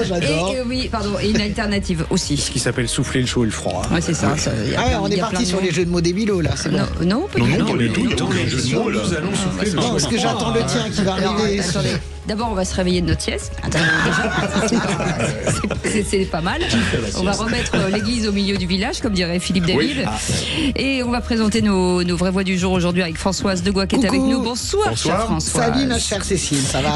J'adore. Et une alternative aussi. Ce qui s'appelle souffler le chaud et le froid. Ouais, c'est ça. On est parti sur les jeux de mots débilos là. C'est bon. Non, pas du tout. Les jeux de mots, nous allons souffler le chaud. Parce que j'attends le tien qui va arriver. D'abord, on va se réveiller de notre sieste. C'est pas mal. On va remettre l'église au milieu du village, comme dirait Philippe David. Et on va présenter nos vraies voix du jour aujourd'hui avec Françoise Degois qui est avec nous. Bonsoir, chère Françoise. Salut ma chère Cécile, ça va?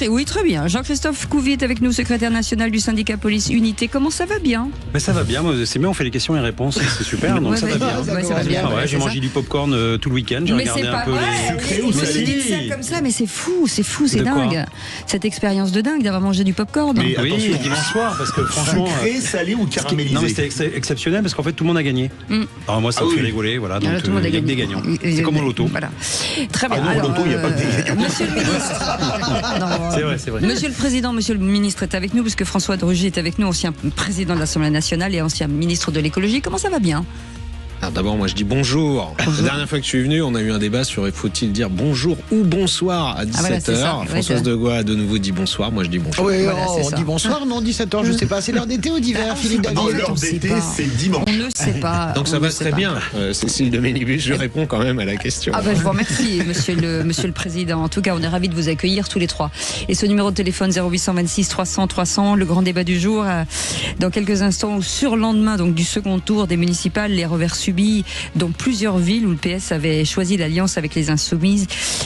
Oui, très bien. Jean-Christophe Couvi est avec nous, secrétaire national du syndicat Police Unité. Comment ça va bien? Ça va bien, c'est bien, on fait les questions et réponses, c'est super, donc ça va bien. Ça va bien. J'ai mangé du popcorn tout le week-end, j'ai regardé un peu les... Je dis ça comme ça, mais c'est fou, c'est dingue. Cette expérience de dingue d'avoir mangé du popcorn. Mais oui, dimanche soir, parce que franchement... Sucré, salé ou caramélisé? Non, mais c'était exceptionnel parce qu'en fait tout le monde a gagné. Alors moi ça me fait rigoler, voilà, donc il y a que des gagnants. C'est comme au loto. Voilà. Très bien. Au loto, il n'y a pas que des gagnants. Monsieur le ministre. C'est vrai. Monsieur le Président, Monsieur le Ministre est avec nous, puisque François de Rugy est avec nous, ancien président de l'Assemblée nationale et ancien ministre de l'écologie. Comment ça va bien? Alors d'abord, moi je dis bonjour. La dernière fois que je suis venu, on a eu un débat sur faut-il dire bonjour ou bonsoir à 17h. Françoise Degois a de nouveau dit bonsour. Moi je dis bonjour. Oui, on dit bonsoir, non, 17h, je sais pas. C'est l'heure d'été ou d'hiver, Philippe David? Non, l'heure d'été, c'est dimanche. On ne sait pas. Donc ça va très bien. Cécile de Ménibus, je réponds quand même à la question. Je vous remercie, monsieur le Président. En tout cas, on est ravis de vous accueillir tous les trois. Et ce numéro de téléphone 0826 300 300, le grand débat du jour. Dans quelques instants, au surlendemain donc du second tour des municipales, les revers subis dans plusieurs villes où le PS avait choisi l'alliance avec les Insoumises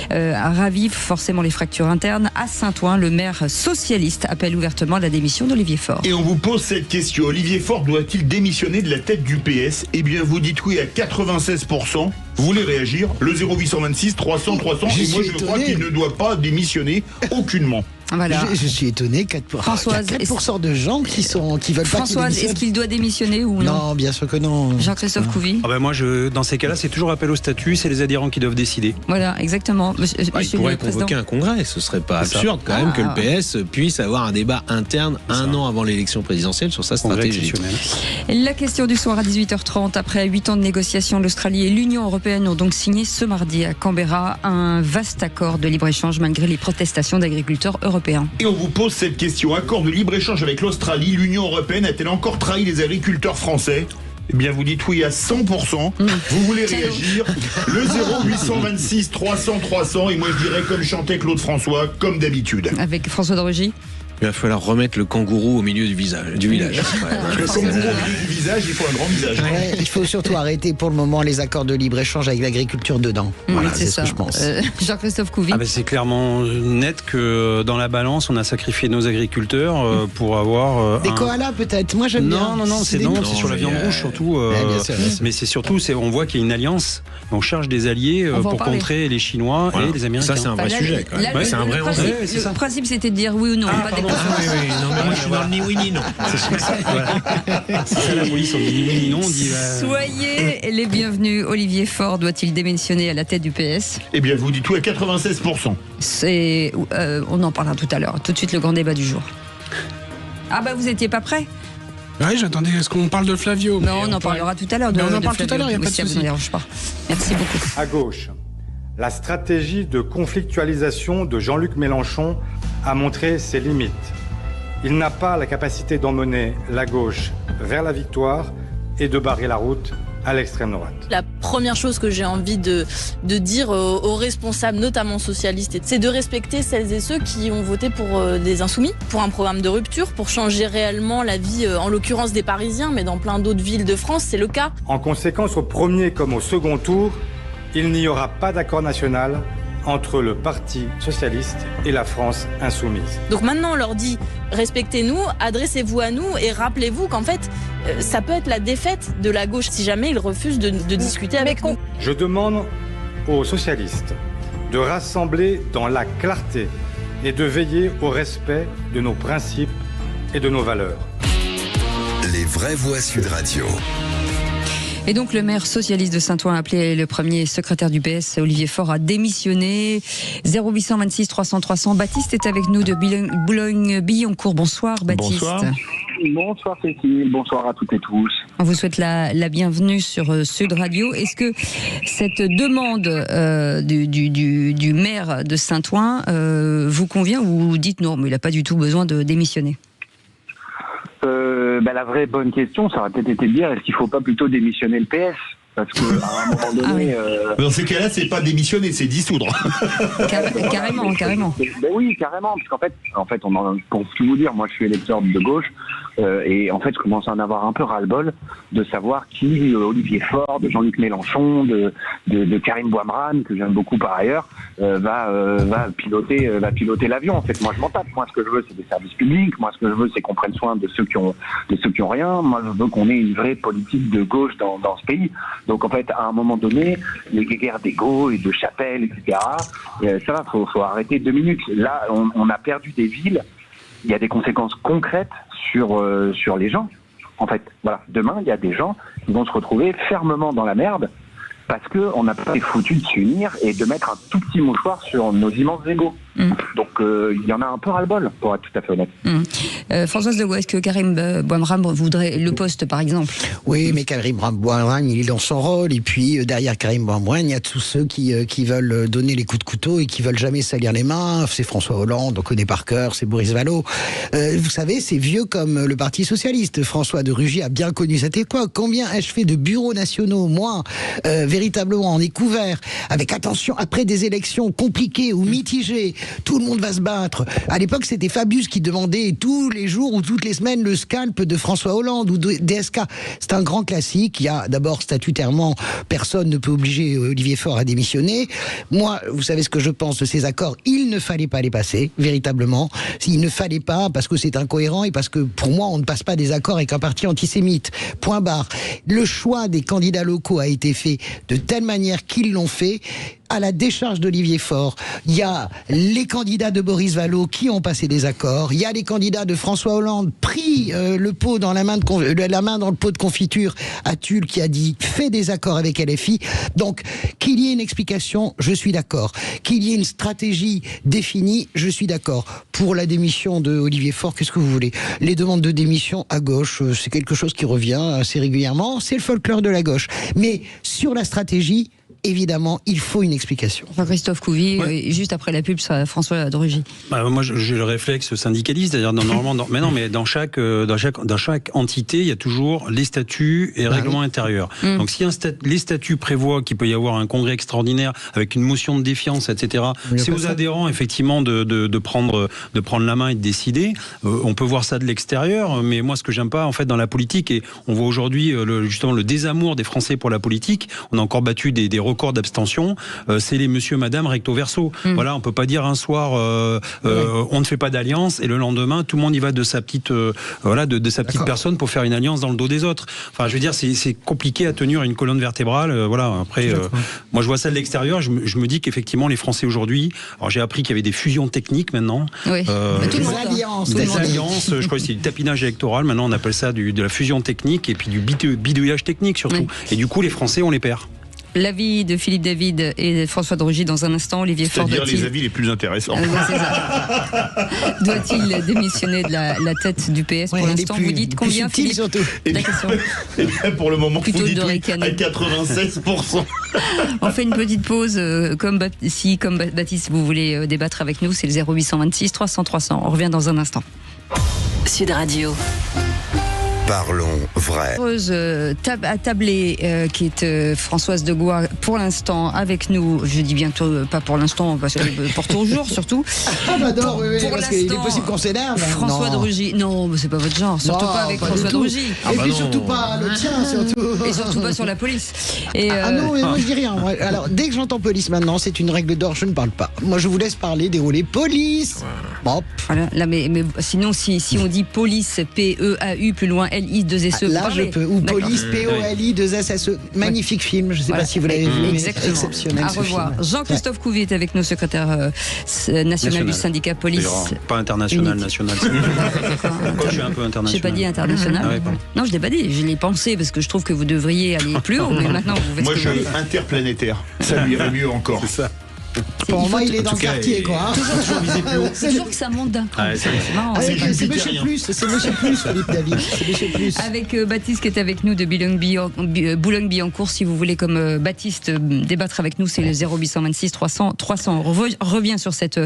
ravivent forcément les fractures internes. À Saint-Ouen, le maire socialiste appelle ouvertement la démission d'Olivier Faure. Et on vous pose cette question: Olivier Faure doit-il démissionner de la tête du PS? Eh bien, vous dites oui à 96%. Vous voulez réagir? Le 0826 300 300. Et moi, je crois qu'il ne doit pas démissionner aucunement. Voilà. Je suis étonné, 4%. Françoise, 4% de gens qui veulent pas. Françoise, est-ce qu'il doit démissionner ou non? Non, bien sûr que non. Jean-Christophe Couvi. Moi, dans ces cas-là, c'est toujours appel au statut, c'est les adhérents qui doivent décider. Voilà, exactement. Il pourrait convoquer un congrès, ce serait pas absurde quand même que le PS puisse avoir un débat interne un an avant l'élection présidentielle sur sa stratégie. La question du soir à 18h30. Après 8 ans de négociations, l'Australie et l'Union européenne ont donc signé ce mardi à Canberra un vaste accord de libre-échange malgré les protestations d'agriculteurs européens. Et on vous pose cette question: accord de libre-échange avec l'Australie, l'Union européenne a-t-elle encore trahi les agriculteurs français? Eh bien, vous dites oui à 100%. Vous voulez réagir? Le 0826 300 300. Et moi, je dirais comme chantait Claude François, comme d'habitude. Avec François de Rugy. Il va falloir remettre le kangourou au milieu du village. Le kangourou au milieu du visage, il faut un grand visage. Il faut surtout arrêter pour le moment les accords de libre-échange avec l'agriculture dedans. Voilà, c'est ça. Ce que je pense. Jean-Christophe Couvi. C'est clairement net que dans la balance, on a sacrifié nos agriculteurs pour avoir... des koalas peut-être? Moi j'aime bien. Non, c'est sur la viande rouge surtout. Mais c'est surtout, on voit qu'il y a une alliance. On cherche des alliés pour contrer les Chinois et les Américains. Ça, c'est un vrai sujet. C'est un vrai enjeu. Le principe, c'était de dire oui ou non. Non, mais moi je suis dans le ni oui ni non. C'est ça la police, on dit ni oui ni non. Soyez les bienvenus. Olivier Faure doit-il démissionner à la tête du PS? Eh bien, vous dites oui à 96%. On en parlera tout à l'heure. Tout de suite, le grand débat du jour. Vous étiez pas prêt? Oui, j'attendais. Est-ce qu'on parle de Flavio? Non, on en parlera tout à l'heure. On en parle tout à l'heure, il n'y a pas de souci. Ça ne me dérange pas. Merci beaucoup. À gauche, la stratégie de conflictualisation de Jean-Luc Mélenchon a montré ses limites. Il n'a pas la capacité d'emmener la gauche vers la victoire et de barrer la route à l'extrême droite. La première chose que j'ai envie de dire aux responsables, notamment socialistes, c'est de respecter celles et ceux qui ont voté pour des insoumis, pour un programme de rupture, pour changer réellement la vie, en l'occurrence des Parisiens, mais dans plein d'autres villes de France, c'est le cas. En conséquence, au premier comme au second tour, il n'y aura pas d'accord national entre le Parti socialiste et la France insoumise. Donc maintenant on leur dit respectez-nous, adressez-vous à nous et rappelez-vous qu'en fait ça peut être la défaite de la gauche si jamais ils refusent de discuter avec nous. Je demande aux socialistes de rassembler dans la clarté et de veiller au respect de nos principes et de nos valeurs. Les vraies voix Sud Radio. Et donc le maire socialiste de Saint-Ouen a appelé le premier secrétaire du PS, Olivier Faure, à démissionner. 0826 300 300. Baptiste est avec nous de Boulogne-Billancourt. Bonsoir Baptiste. Bonsoir. Bonsoir Cécile, bonsoir à toutes et tous. On vous souhaite la bienvenue sur Sud Radio. Est-ce que cette demande du maire de Saint-Ouen vous convient ou vous dites non, mais il n'a pas du tout besoin de démissionner? La vraie bonne question, ça aurait peut-être été de dire, est-ce qu'il ne faut pas plutôt démissionner le PS? Parce qu'à un moment donné... Dans ces cas-là, c'est pas démissionner, c'est dissoudre. Carrément. Oui, carrément. Parce qu'en fait, pour tout vous dire, moi je suis électeur de gauche, et en fait je commence à en avoir un peu ras-le-bol de savoir qui, Olivier Faure, de Jean-Luc Mélenchon, de Karim Bouamrane, que j'aime beaucoup par ailleurs, va piloter l'avion. En fait, moi je m'en tape. Moi ce que je veux, c'est des services publics. Moi ce que je veux, c'est qu'on prenne soin de ceux qui ont rien. Moi je veux qu'on ait une vraie politique de gauche dans ce pays. Donc en fait, à un moment donné, les guerres d'ego et de chapelles, etc., ça va, faut arrêter 2 minutes. Là, on a perdu des villes. Il y a des conséquences concrètes sur les gens. En fait, voilà, demain, il y a des gens qui vont se retrouver fermement dans la merde parce qu'on n'a pas été foutu de s'unir et de mettre un tout petit mouchoir sur nos immenses égos. Donc il y en a un peu ras-le-bol, pour être tout à fait honnête. Françoise Degois, est-ce que Karim Bouamrane voudrait le poste, par exemple? Oui, mais Karim Bouamrane, il est dans son rôle. Et puis, derrière Karim Bouamrane, il y a tous ceux qui veulent donner les coups de couteau et qui veulent jamais salir les mains. C'est François Hollande, on connaît par cœur, c'est Boris Vallaud. Vous savez, c'est vieux comme le Parti Socialiste. François de Rugy a bien connu cette époque. Combien ai-je fait de bureaux nationaux, moi, véritablement, en découvert, avec attention, après des élections compliquées ou mitigées, tout le monde va se battre. À l'époque, c'était Fabius qui demandait tous les jours ou toutes les semaines le scalp de François Hollande ou de DSK. C'est un grand classique. Il y a d'abord statutairement, personne ne peut obliger Olivier Faure à démissionner. Moi, vous savez ce que je pense de ces accords. Il ne fallait pas les passer, véritablement. Il ne fallait pas, parce que c'est incohérent et parce que pour moi, on ne passe pas des accords avec un parti antisémite. Point barre. Le choix des candidats locaux a été fait de telle manière qu'ils l'ont fait. À la décharge d'Olivier Faure, il y a les candidats de Boris Vallaud qui ont passé des accords, il y a les candidats de François Hollande pris le pot dans la main dans le pot de confiture à Tulle qui a dit fais des accords avec LFI. Donc qu'il y ait une explication, je suis d'accord. Qu'il y ait une stratégie définie, je suis d'accord. Pour la démission de Olivier Faure, qu'est-ce que vous voulez? Les demandes de démission à gauche, c'est quelque chose qui revient assez régulièrement, c'est le folklore de la gauche. Mais sur la stratégie, évidemment, il faut une explication. Christophe Couvi, juste après la pub, François de Rugy. Moi, j'ai le réflexe syndicaliste, c'est-à-dire dans chaque entité, il y a toujours les statuts et règlements intérieurs. Donc, si les statuts prévoient qu'il peut y avoir un congrès extraordinaire avec une motion de défiance, etc., c'est aux adhérents effectivement de prendre la main et de décider. On peut voir ça de l'extérieur, mais moi, ce que j'aime pas en fait dans la politique, et on voit aujourd'hui justement le désamour des Français pour la politique. On a encore battu des record d'abstention, c'est les monsieur, madame, recto verso. Voilà, on peut pas dire un soir on ne fait pas d'alliance et le lendemain tout le monde y va de sa petite de sa petite personne pour faire une alliance dans le dos des autres. Enfin, je veux dire, c'est compliqué à tenir une colonne vertébrale. Après, moi je vois ça de l'extérieur, je me dis qu'effectivement les Français aujourd'hui, alors j'ai appris qu'il y avait des fusions techniques maintenant. Des alliances, je crois que c'est du tapinage électoral, maintenant on appelle ça de la fusion technique et puis du bidouillage technique surtout. Et du coup les Français on les perd. L'avis de Philippe David et François de Rugy dans un instant. Olivier Faure, c'est-à-dire les avis les plus intéressants. Doit-il démissionner de la tête du PS pour l'instant? Vous dites combien, Philippe? Surtout. Pour le moment, plutôt vous dites à 96%. On fait une petite pause. Comme Baptiste, vous voulez débattre avec nous, c'est le 0826 300 300. On revient dans un instant. Sud Radio. Parlons vrai. Heureuse à tabler qui est Françoise Degois pour l'instant avec nous. Je dis bientôt, pas pour l'instant, parce que pour toujours surtout. Pour l'instant, il est possible qu'on s'énerve. François de Rugy, non, c'est pas votre genre, surtout pas avec François de Rugy. Et puis surtout pas le tien, surtout. Et surtout pas sur la police. Non, mais moi je dis rien. Alors, dès que j'entends police maintenant, c'est une règle d'or, je ne parle pas. Moi je vous laisse parler, dérouler police. Hop. Voilà, là, mais sinon, si on dit police, P-E-A-U, plus loin, L-I-2-S-E. Là, je peux. Ou police, P-O-L-I-2-S-S-E. Magnifique film, je ne sais pas si vous l'avez vu. Exactement. Exceptionnel. À revoir. Jean-Christophe Couvi est avec nous, secrétaire national du syndicat police. Pas international, national. Je suis un peu international. Je n'ai pas dit international. Non, je ne l'ai pas dit. Je l'ai pensé parce que je trouve que vous devriez aller plus haut, mais maintenant vous faites. Moi, je suis interplanétaire. Ça lui irait mieux encore. C'est ça. Pour moi, il est dans le quartier, quoi. Toujours que ça monte d'un cran. C'est marrant. C'est Monsieur Plus, Philippe David. C'est Monsieur Plus. Avec Baptiste qui est avec nous de Boulogne-Billancourt, si vous voulez, comme Baptiste, débattre avec nous, c'est le 0826 300 300. On revient sur cette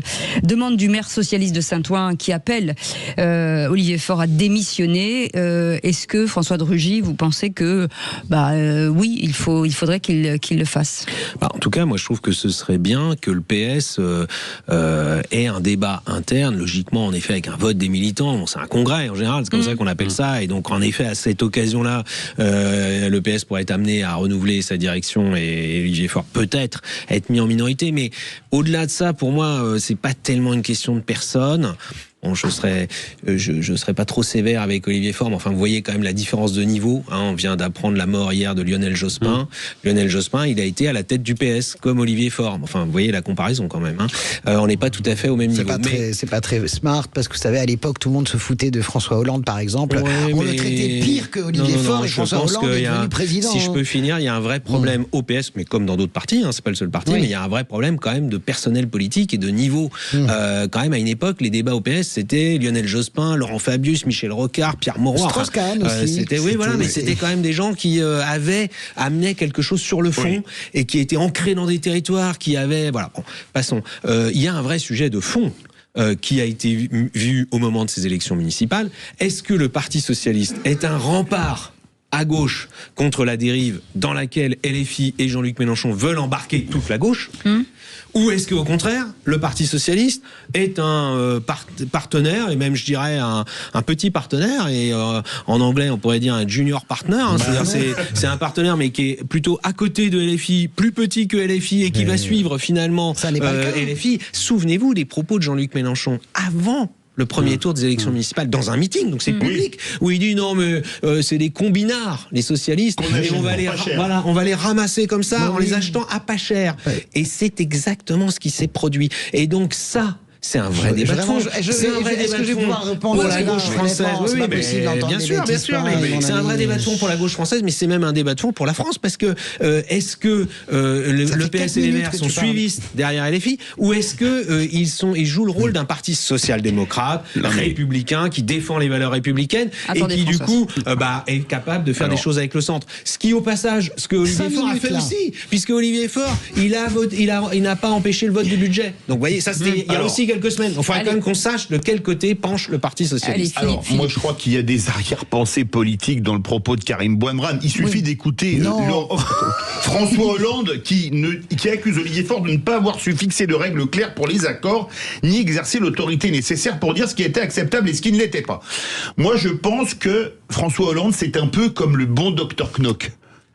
demande du maire socialiste de Saint-Ouen qui appelle Olivier Faure à démissionner. Est-ce que François de Rugy, vous pensez que oui, il faudrait qu'il le fasse? En tout cas, moi je trouve que ce serait bien que le PS ait un débat interne, logiquement en effet avec un vote des militants. Bon, c'est un congrès en général, c'est comme ça qu'on appelle ça, et donc en effet à cette occasion-là, le PS pourrait être amené à renouveler sa direction et Olivier Faure peut-être être mis en minorité, mais au-delà de ça, pour moi, c'est pas tellement une question de personne. Bon, je serais pas trop sévère avec Olivier Faure, mais enfin, vous voyez quand même la différence de niveau. On vient d'apprendre la mort hier de Lionel Jospin. Lionel Jospin, il a été à la tête du PS, comme Olivier Faure. Enfin, vous voyez la comparaison quand même. On n'est pas tout à fait au même niveau. C'est pas très smart, parce que vous savez, à l'époque, tout le monde se foutait de François Hollande, par exemple. On le traitait pire que Olivier Faure, et François Hollande est devenu président. Si je peux finir, il y a un vrai problème au PS, mais comme dans d'autres partis, c'est pas le seul parti, mais il y a un vrai problème quand même de personnel politique et de niveau. Quand même, à une époque, les débats au PS, c'était Lionel Jospin, Laurent Fabius, Michel Rocard, Pierre Mauroy. Strauss-Kahn aussi. Mais c'était quand même des gens qui amenaient quelque chose sur le fond et qui étaient ancrés dans des territoires, qui avaient... Voilà, bon, passons. Il y a un vrai sujet de fond qui a été vu au moment de ces élections municipales. Est-ce que le Parti socialiste est un rempart à gauche contre la dérive dans laquelle LFI et Jean-Luc Mélenchon veulent embarquer toute la gauche? Ou est-ce qu'au contraire, le Parti socialiste est un partenaire, et même je dirais un petit partenaire, et en anglais on pourrait dire un junior partner, c'est un partenaire mais qui est plutôt à côté de LFI, plus petit que LFI, et qui va suivre finalement LFI. Souvenez-vous des propos de Jean-Luc Mélenchon avant le premier tour des élections municipales, dans un meeting, donc c'est public, où il dit non mais c'est des combinards, les socialistes, et on va les ramasser comme ça en les achetant à pas cher. Et c'est exactement ce qui s'est produit. Et donc ça, c'est un vrai débat de fond. Est-ce que je vais pouvoir répondre pour la gauche française? Oui, bien sûr, c'est un vrai débat de fond pour la gauche française, mais c'est même un débat de fond pour la France, parce que est-ce que le PS et les Verts sont suivistes derrière LFI, ou est-ce que ils jouent le rôle d'un parti social-démocrate, républicain, qui défend les valeurs républicaines et qui du coup est capable de faire des choses avec le centre? Ce qui, au passage, ce que Olivier Faure a fait aussi, puisque Olivier Faure, il n'a pas empêché le vote du budget. Donc vous voyez, ça c'était il y a aussi quelques semaines. Il faudrait quand même qu'on sache de quel côté penche le Parti socialiste. Alors, moi je crois qu'il y a des arrière-pensées politiques dans le propos de Karim Bouamrane. Il suffit d'écouter François Hollande qui accuse Olivier Faure de ne pas avoir su fixer de règles claires pour les accords, ni exercer l'autorité nécessaire pour dire ce qui était acceptable et ce qui ne l'était pas. Moi je pense que François Hollande, c'est un peu comme le bon docteur Knock.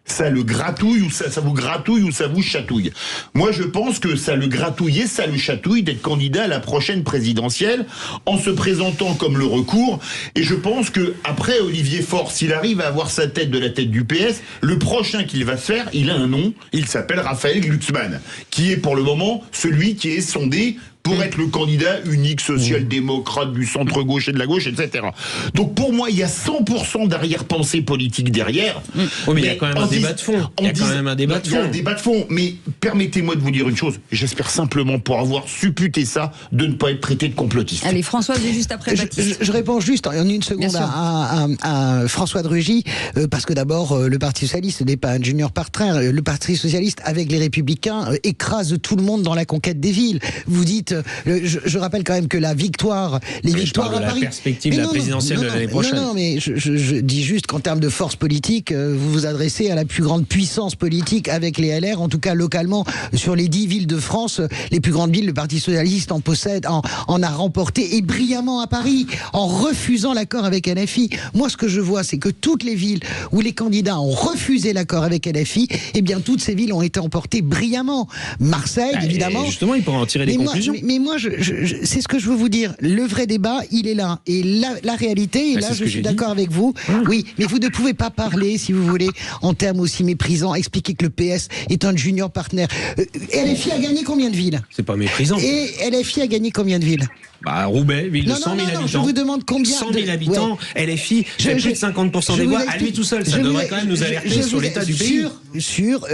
Ça le gratouille, ou ça vous gratouille, ou ça vous chatouille. Moi, je pense que ça le gratouille et ça le chatouille d'être candidat à la prochaine présidentielle en se présentant comme le recours. Et je pense que après Olivier Faure, s'il arrive à avoir sa tête de la tête du PS, le prochain qu'il va se faire, il a un nom, il s'appelle Raphaël Glucksmann, qui est pour le moment celui qui est sondé pour être le candidat unique social-démocrate du centre-gauche et de la gauche, etc. Donc pour moi, il y a 100% d'arrière-pensée politique derrière. Oui, mais il y a quand même un débat de fond. Il y a quand même un débat de fond. Il y a un débat de fond, mais permettez-moi de vous dire une chose. J'espère simplement, pour avoir supputé ça, de ne pas être traité de complotiste. Allez, Françoise, juste après Baptiste. Je réponds juste en une seconde à François de Rugy, parce que d'abord, le Parti socialiste n'est pas un junior partner. Le Parti socialiste, avec les Républicains, écrase tout le monde dans la conquête des villes. Vous dites, je rappelle quand même que la victoire, victoires à Paris, la perspective de la présidentielle de l'année prochaine. Non, mais je dis juste qu'en termes de force politique, vous vous adressez à la plus grande puissance politique avec les LR, en tout cas localement, sur les 10 villes de France, les plus grandes villes, le Parti socialiste en a remporté, et brillamment à Paris, en refusant l'accord avec LFI. Moi, ce que je vois, c'est que toutes les villes où les candidats ont refusé l'accord avec LFI, eh bien, toutes ces villes ont été emportées brillamment. Marseille, évidemment. Et justement, ils pourraient en tirer des conclusions. Mais moi, c'est ce que je veux vous dire. Le vrai débat, il est là. Et la réalité, et là, je suis d'accord avec vous. Oui, mais vous ne pouvez pas parler, si vous voulez, en termes aussi méprisants, expliquer que le PS est un junior partner. LFI a gagné combien de villes? C'est pas méprisant. Et LFI a gagné combien de villes? Roubaix, ville de 100 000 habitants. Je vous demande combien 100 000 habitants, LFI, fait plus de 50% des voix à lui tout seul. Ça devrait quand même nous alerter sur l'état du pays. sur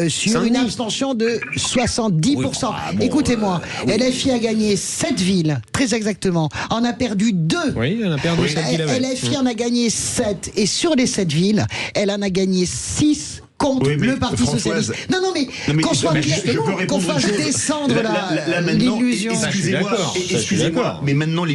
une abstention de 70%. Écoutez-moi, LFI a gagné 7 villes, très exactement. En a perdu 2. Oui, elle a perdu 7 villes. LFI en a gagné 7. Et sur les 7 villes, elle en a gagné 6 contre le Parti Socialiste. Non, mais qu'on soit qu'on fasse descendre l'illusion. Excusez-moi, mais maintenant les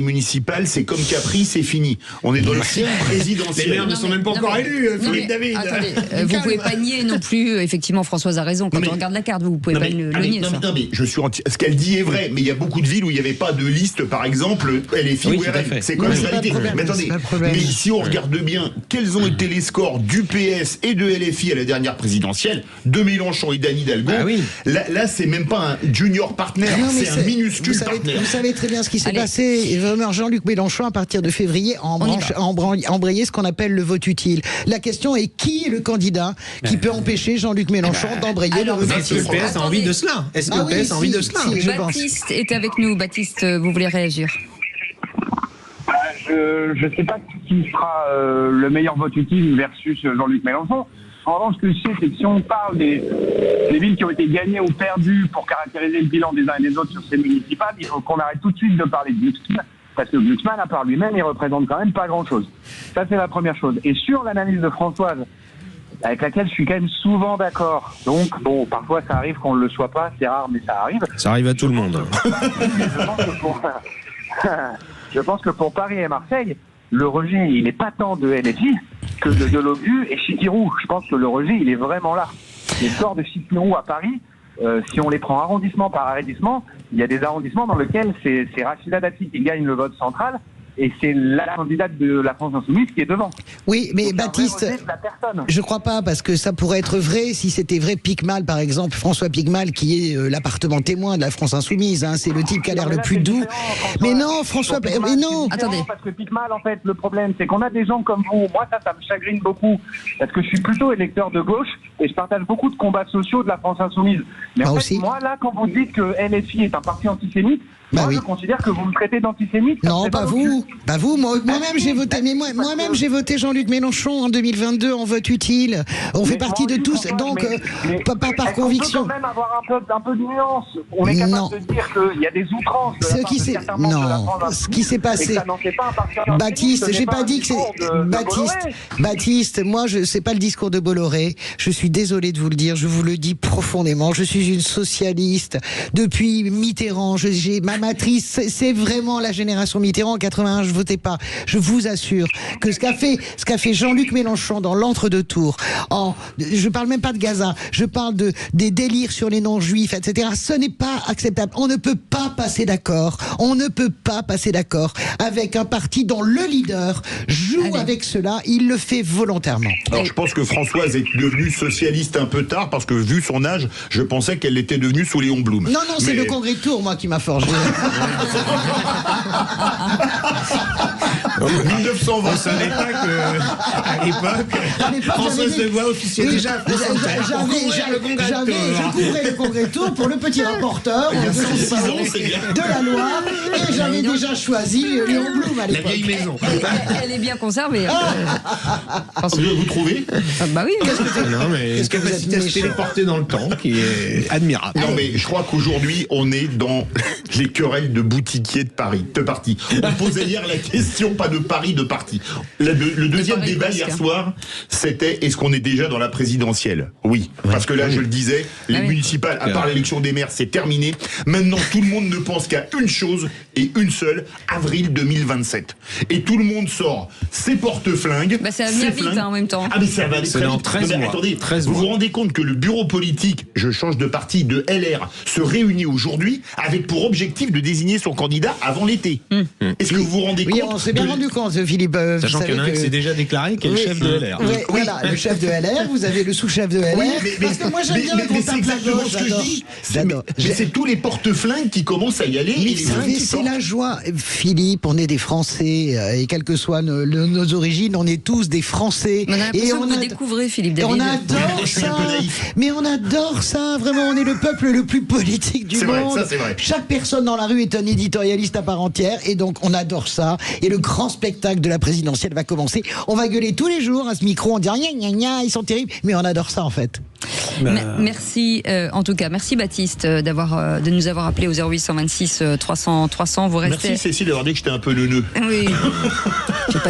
municipales, c'est comme Capri, c'est fini. On est dans le cycle présidentiel. Les maires ne sont même pas encore élus, Philippe David. Attendez, vous pouvez pas nier non plus, effectivement, Françoise a raison, quand on regarde la carte, vous pouvez pas le nier. Non, mais je suis ce qu'elle dit est vrai, mais il y a beaucoup de villes où il n'y avait pas de liste, par exemple, LFI ou RN. C'est comme la réalité. Mais attendez, mais si on regarde bien, quels ont été les scores du PS et de LFI à la dernière présidentielle, de Mélenchon et d'Anne Hidalgo, là c'est même pas un junior partner, c'est un minuscule partner. Vous savez très bien ce qui s'est passé. Vraiment, Jean-Luc Mélenchon, à partir de février, a embrayé ce qu'on appelle le vote utile. La question est qui est le candidat qui peut empêcher Jean-Luc Mélenchon d'embrayer le vote utile? Est-ce que le PS a envie de cela? Est-ce que le PS a envie de cela? Baptiste est avec nous. Baptiste, vous voulez réagir? Je ne sais pas qui sera le meilleur vote utile versus Jean-Luc Mélenchon. En revanche, ce que je sais, c'est que si on parle des villes qui ont été gagnées ou perdues pour caractériser le bilan des uns et des autres sur ces municipales, il faut qu'on arrête tout de suite de parler de Glucksmann, parce que Glucksmann, à part lui-même, il représente quand même pas grand-chose. Ça, c'est la première chose. Et sur l'analyse de Françoise, avec laquelle je suis quand même souvent d'accord. Donc, bon, parfois ça arrive qu'on ne le soit pas, c'est rare, mais ça arrive. Ça arrive à tout le monde. Je pense que pour Paris et Marseille, le rejet, il n'est pas tant de LFI que de Lobu et Chikirou. Je pense que le rejet, il est vraiment là. Les scores de Chikirou à Paris, si on les prend arrondissement par arrondissement, il y a des arrondissements dans lesquels c'est Rachida Dati qui gagne le vote central. Et c'est la candidate de la France Insoumise qui est devant. Oui, mais Baptiste, je crois pas, parce que ça pourrait être vrai si c'était vrai Picmal, par exemple, François Picmal, qui est l'appartement témoin de la France Insoumise. Hein, c'est le type qui a l'air le plus doux. Mais non, François, mais non. Attendez. Parce que Picmal, en fait, le problème, c'est qu'on a des gens comme vous. Moi, ça me chagrine beaucoup, parce que je suis plutôt électeur de gauche et je partage beaucoup de combats sociaux de la France Insoumise. Mais en fait, moi, là, quand vous dites que LFI est un parti antisémite, je considère que vous me traitez d'antisémite. Non, pas vous. Pas vous. Moi-même, j'ai voté. Mais moi-même, j'ai voté Jean-Luc Mélenchon en 2022 en vote utile. On fait partie de tous, donc pas par conviction. On peut quand même avoir un peu de nuance. On est capable de dire qu'il y a des outrances. Ce qui s'est passé. Baptiste, j'ai pas dit que c'est Baptiste. Moi, c'est pas le discours de Bolloré. Je suis désolé de vous le dire. Je vous le dis profondément. Je suis une socialiste depuis Mitterrand. J'ai ma matrice, c'est vraiment la génération Mitterrand. En 81, je votais pas. Je vous assure que ce qu'a fait Jean-Luc Mélenchon dans l'entre-deux-tours, je parle même pas de Gaza, je parle des délires sur les non-juifs, etc. Ce n'est pas acceptable. On ne peut pas passer d'accord. On ne peut pas passer d'accord avec un parti dont le leader joue avec cela. Il le fait volontairement. Alors, je pense que Françoise est devenue socialiste un peu tard, parce que vu son âge, je pensais qu'elle était devenue sous Léon Blum. Non, c'est le Congrès de Tours, moi, qui m'a forgé. 1920. On savait pas qu'à l'époque, Françoise Levoix officiait déjà à France Inter. Je couvrais le Congrès de Tours pour le petit rapporteur de la loi, et j'avais déjà choisi Léon Blum à l'époque. La vieille maison. Elle est bien conservée. Vous trouvez? Bah oui. Une capacité à se téléporter dans le temps qui est admirable. Non, mais je crois qu'aujourd'hui, on est dans les querelles de boutiquiers de Paris, de parti. On posait hier la question, pas de Paris, de parti. Le deuxième débat hier soir, c'était est-ce qu'on est déjà dans la présidentielle? Oui, parce que là, je le disais, les municipales, à part l'élection des maires, c'est terminé. Maintenant, tout le monde ne pense qu'à une chose et une seule, avril 2027. Et tout le monde sort ses porte-flingues. Ça va venir vite en même temps. Ah, mais ça va aller très vite. 13 mois. Attendez, vous vous rendez compte que le bureau politique, je change de parti, de LR, se réunit aujourd'hui avec pour objectif de désigner son candidat avant l'été. Est-ce que vous vous rendez compte? Oui, on s'est bien rendu compte, Philippe. Sachant qu'il y en a un qui s'est déjà déclaré, qui est le chef de LR. Voilà, le chef de LR, vous avez le sous-chef de LR, parce que moi j'aime bien qu'on c'est tape la exactement gauche, ce que je dis. j'adore. Mais c'est tous les porte-flingues qui commencent à y aller. Mais et les flingues qui c'est sortent. la joie. Philippe, on est des Français, et quelles que soient nos origines, on est tous des Français. On a l'impression et que vous découvrez Philippe David. on adore ça. Mais on adore ça, vraiment. On est le peuple le plus politique du monde. Ça, c'est vrai. Chaque personne dans la rue est un éditorialiste à part entière, et donc on adore ça. Et le grand spectacle de la présidentielle va commencer. On va gueuler tous les jours à ce micro en disant gna gna gna, ils sont terribles, mais on adore ça en fait. Merci, en tout cas, merci Baptiste de nous avoir appelé au 0826 300 300. Vous restez. Merci Cécile d'avoir dit que j'étais un peu neuneux. Oui.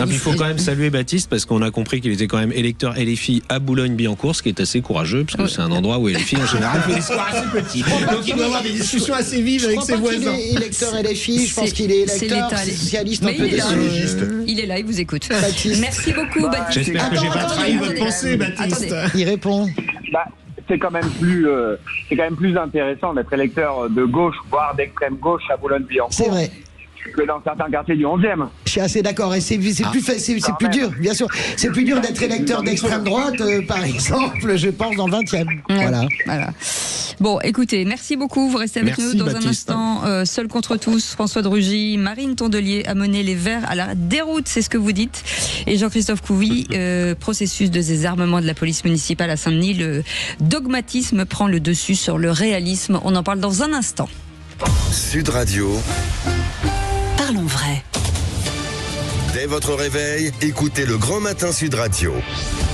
Il faut quand même saluer Baptiste parce qu'on a compris qu'il était quand même électeur LFI à Boulogne-Billancourt, ce qui est assez courageux parce que c'est un endroit où LFI en général fait des scores assez petits. Donc il doit avoir des discussions assez vives avec ses voisins. Je crois pas qu'il est électeur LFI, je pense qu'il est électeur socialiste un peu désologiste. Il est là, il vous écoute. Baptiste. Merci beaucoup Baptiste. J'espère que j'ai pas trahi votre pensée, Baptiste. Il répond. C'est quand même plus intéressant d'être électeur de gauche, voire d'extrême gauche à Boulogne-Billancourt. C'est vrai. Que dans certains quartiers du 11e. Je suis assez d'accord. Et c'est plus dur, bien sûr. C'est plus dur d'être électeur d'extrême droite, par exemple, je pense, dans le 20e. Voilà. Bon, écoutez, merci beaucoup. Vous restez avec nous dans Baptiste. un instant. Seul contre tous, François de Rugy, Marine Tondelier a mené les Verts à la déroute, c'est ce que vous dites. Et Jean-Christophe Couvi, processus de désarmement de la police municipale à Saint-Denis. Le dogmatisme prend le dessus sur le réalisme. On en parle dans un instant. Sud Radio. Parlons vrai. Dès votre réveil, écoutez le Grand Matin Sud Radio.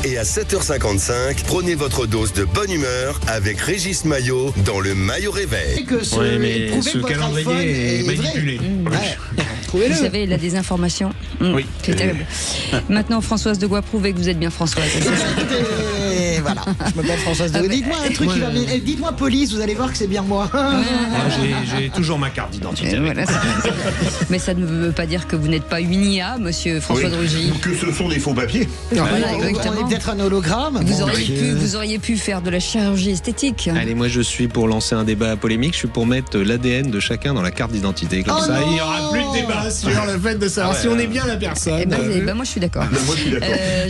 Et à 7h55, prenez votre dose de bonne humeur avec Régis Maillot dans le Maillot Réveil. Oui, mais ce calendrier est manipulé. Vous savez, la désinformation, c'est terrible. Maintenant, Françoise de Gois, prouvez que vous êtes bien Françoise. Et voilà, je m'appelle Françoise de Gois. Dites-moi un truc qui va bien. Dites-moi police, vous allez voir que c'est bien moi. J'ai toujours ma carte d'identité. Mais ça ne veut pas dire que vous n'êtes pas une IA, monsieur François de Rugy. Ou que ce sont des faux papiers. Voilà, On est exactement. peut-être un hologramme. Vous auriez pu faire de la chirurgie esthétique. Allez, moi je suis pour lancer un débat polémique, je suis pour mettre l'ADN de chacun dans la carte d'identité. Comme ça, il n'y aura plus de débat sur le fait de savoir si on est bien la personne. Moi je suis d'accord. Mais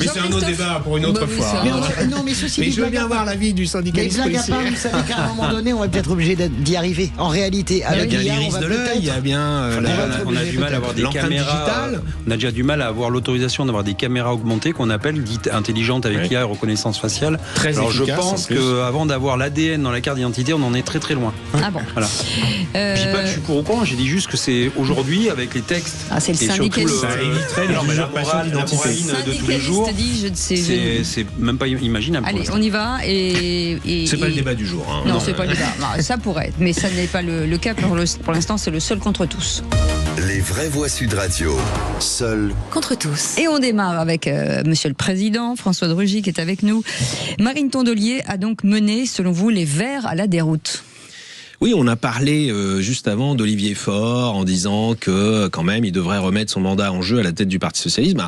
c'est un autre débat pour une autre fois. Mais je veux bien voir l'avis du syndicaliste policier. Mais vous savez qu'à un moment donné, on va peut-être obligé d'y arriver. En réalité, il y a l'iris de l'œil, il y a bien on a du mal à avoir des caméras. On a déjà du mal à avoir l'autorisation d'avoir des caméras augmentées qu'on appelle dites intelligentes avec IA et reconnaissance faciale. Alors je pense qu'avant d'avoir l'ADN dans la carte d'identité, on en est très très loin. Ah bon. Voilà. Je dis pas que je suis pour ou contre, j'ai dit juste que c'est aujourd'hui avec les textes. C'est le syndicaliste. Ça éviterait les usurpations d'identité. Le de tous les jours. Dit, je ne sais. C'est même pas imaginable. Allez, on y va. C'est pas le débat du jour. Non, c'est pas le débat. Non, ça pourrait être, mais ça n'est pas le cas pour l'instant. C'est le seul contre tous. Les vraies voix Sud Radio. Seul contre tous. Et on démarre avec monsieur le Président, François de Rugy, qui est avec nous. Marine Tondelier a donc mené, selon vous, les Verts à la déroute. Oui, on a parlé juste avant d'Olivier Faure en disant que quand même il devrait remettre son mandat en jeu à la tête du Parti Socialiste.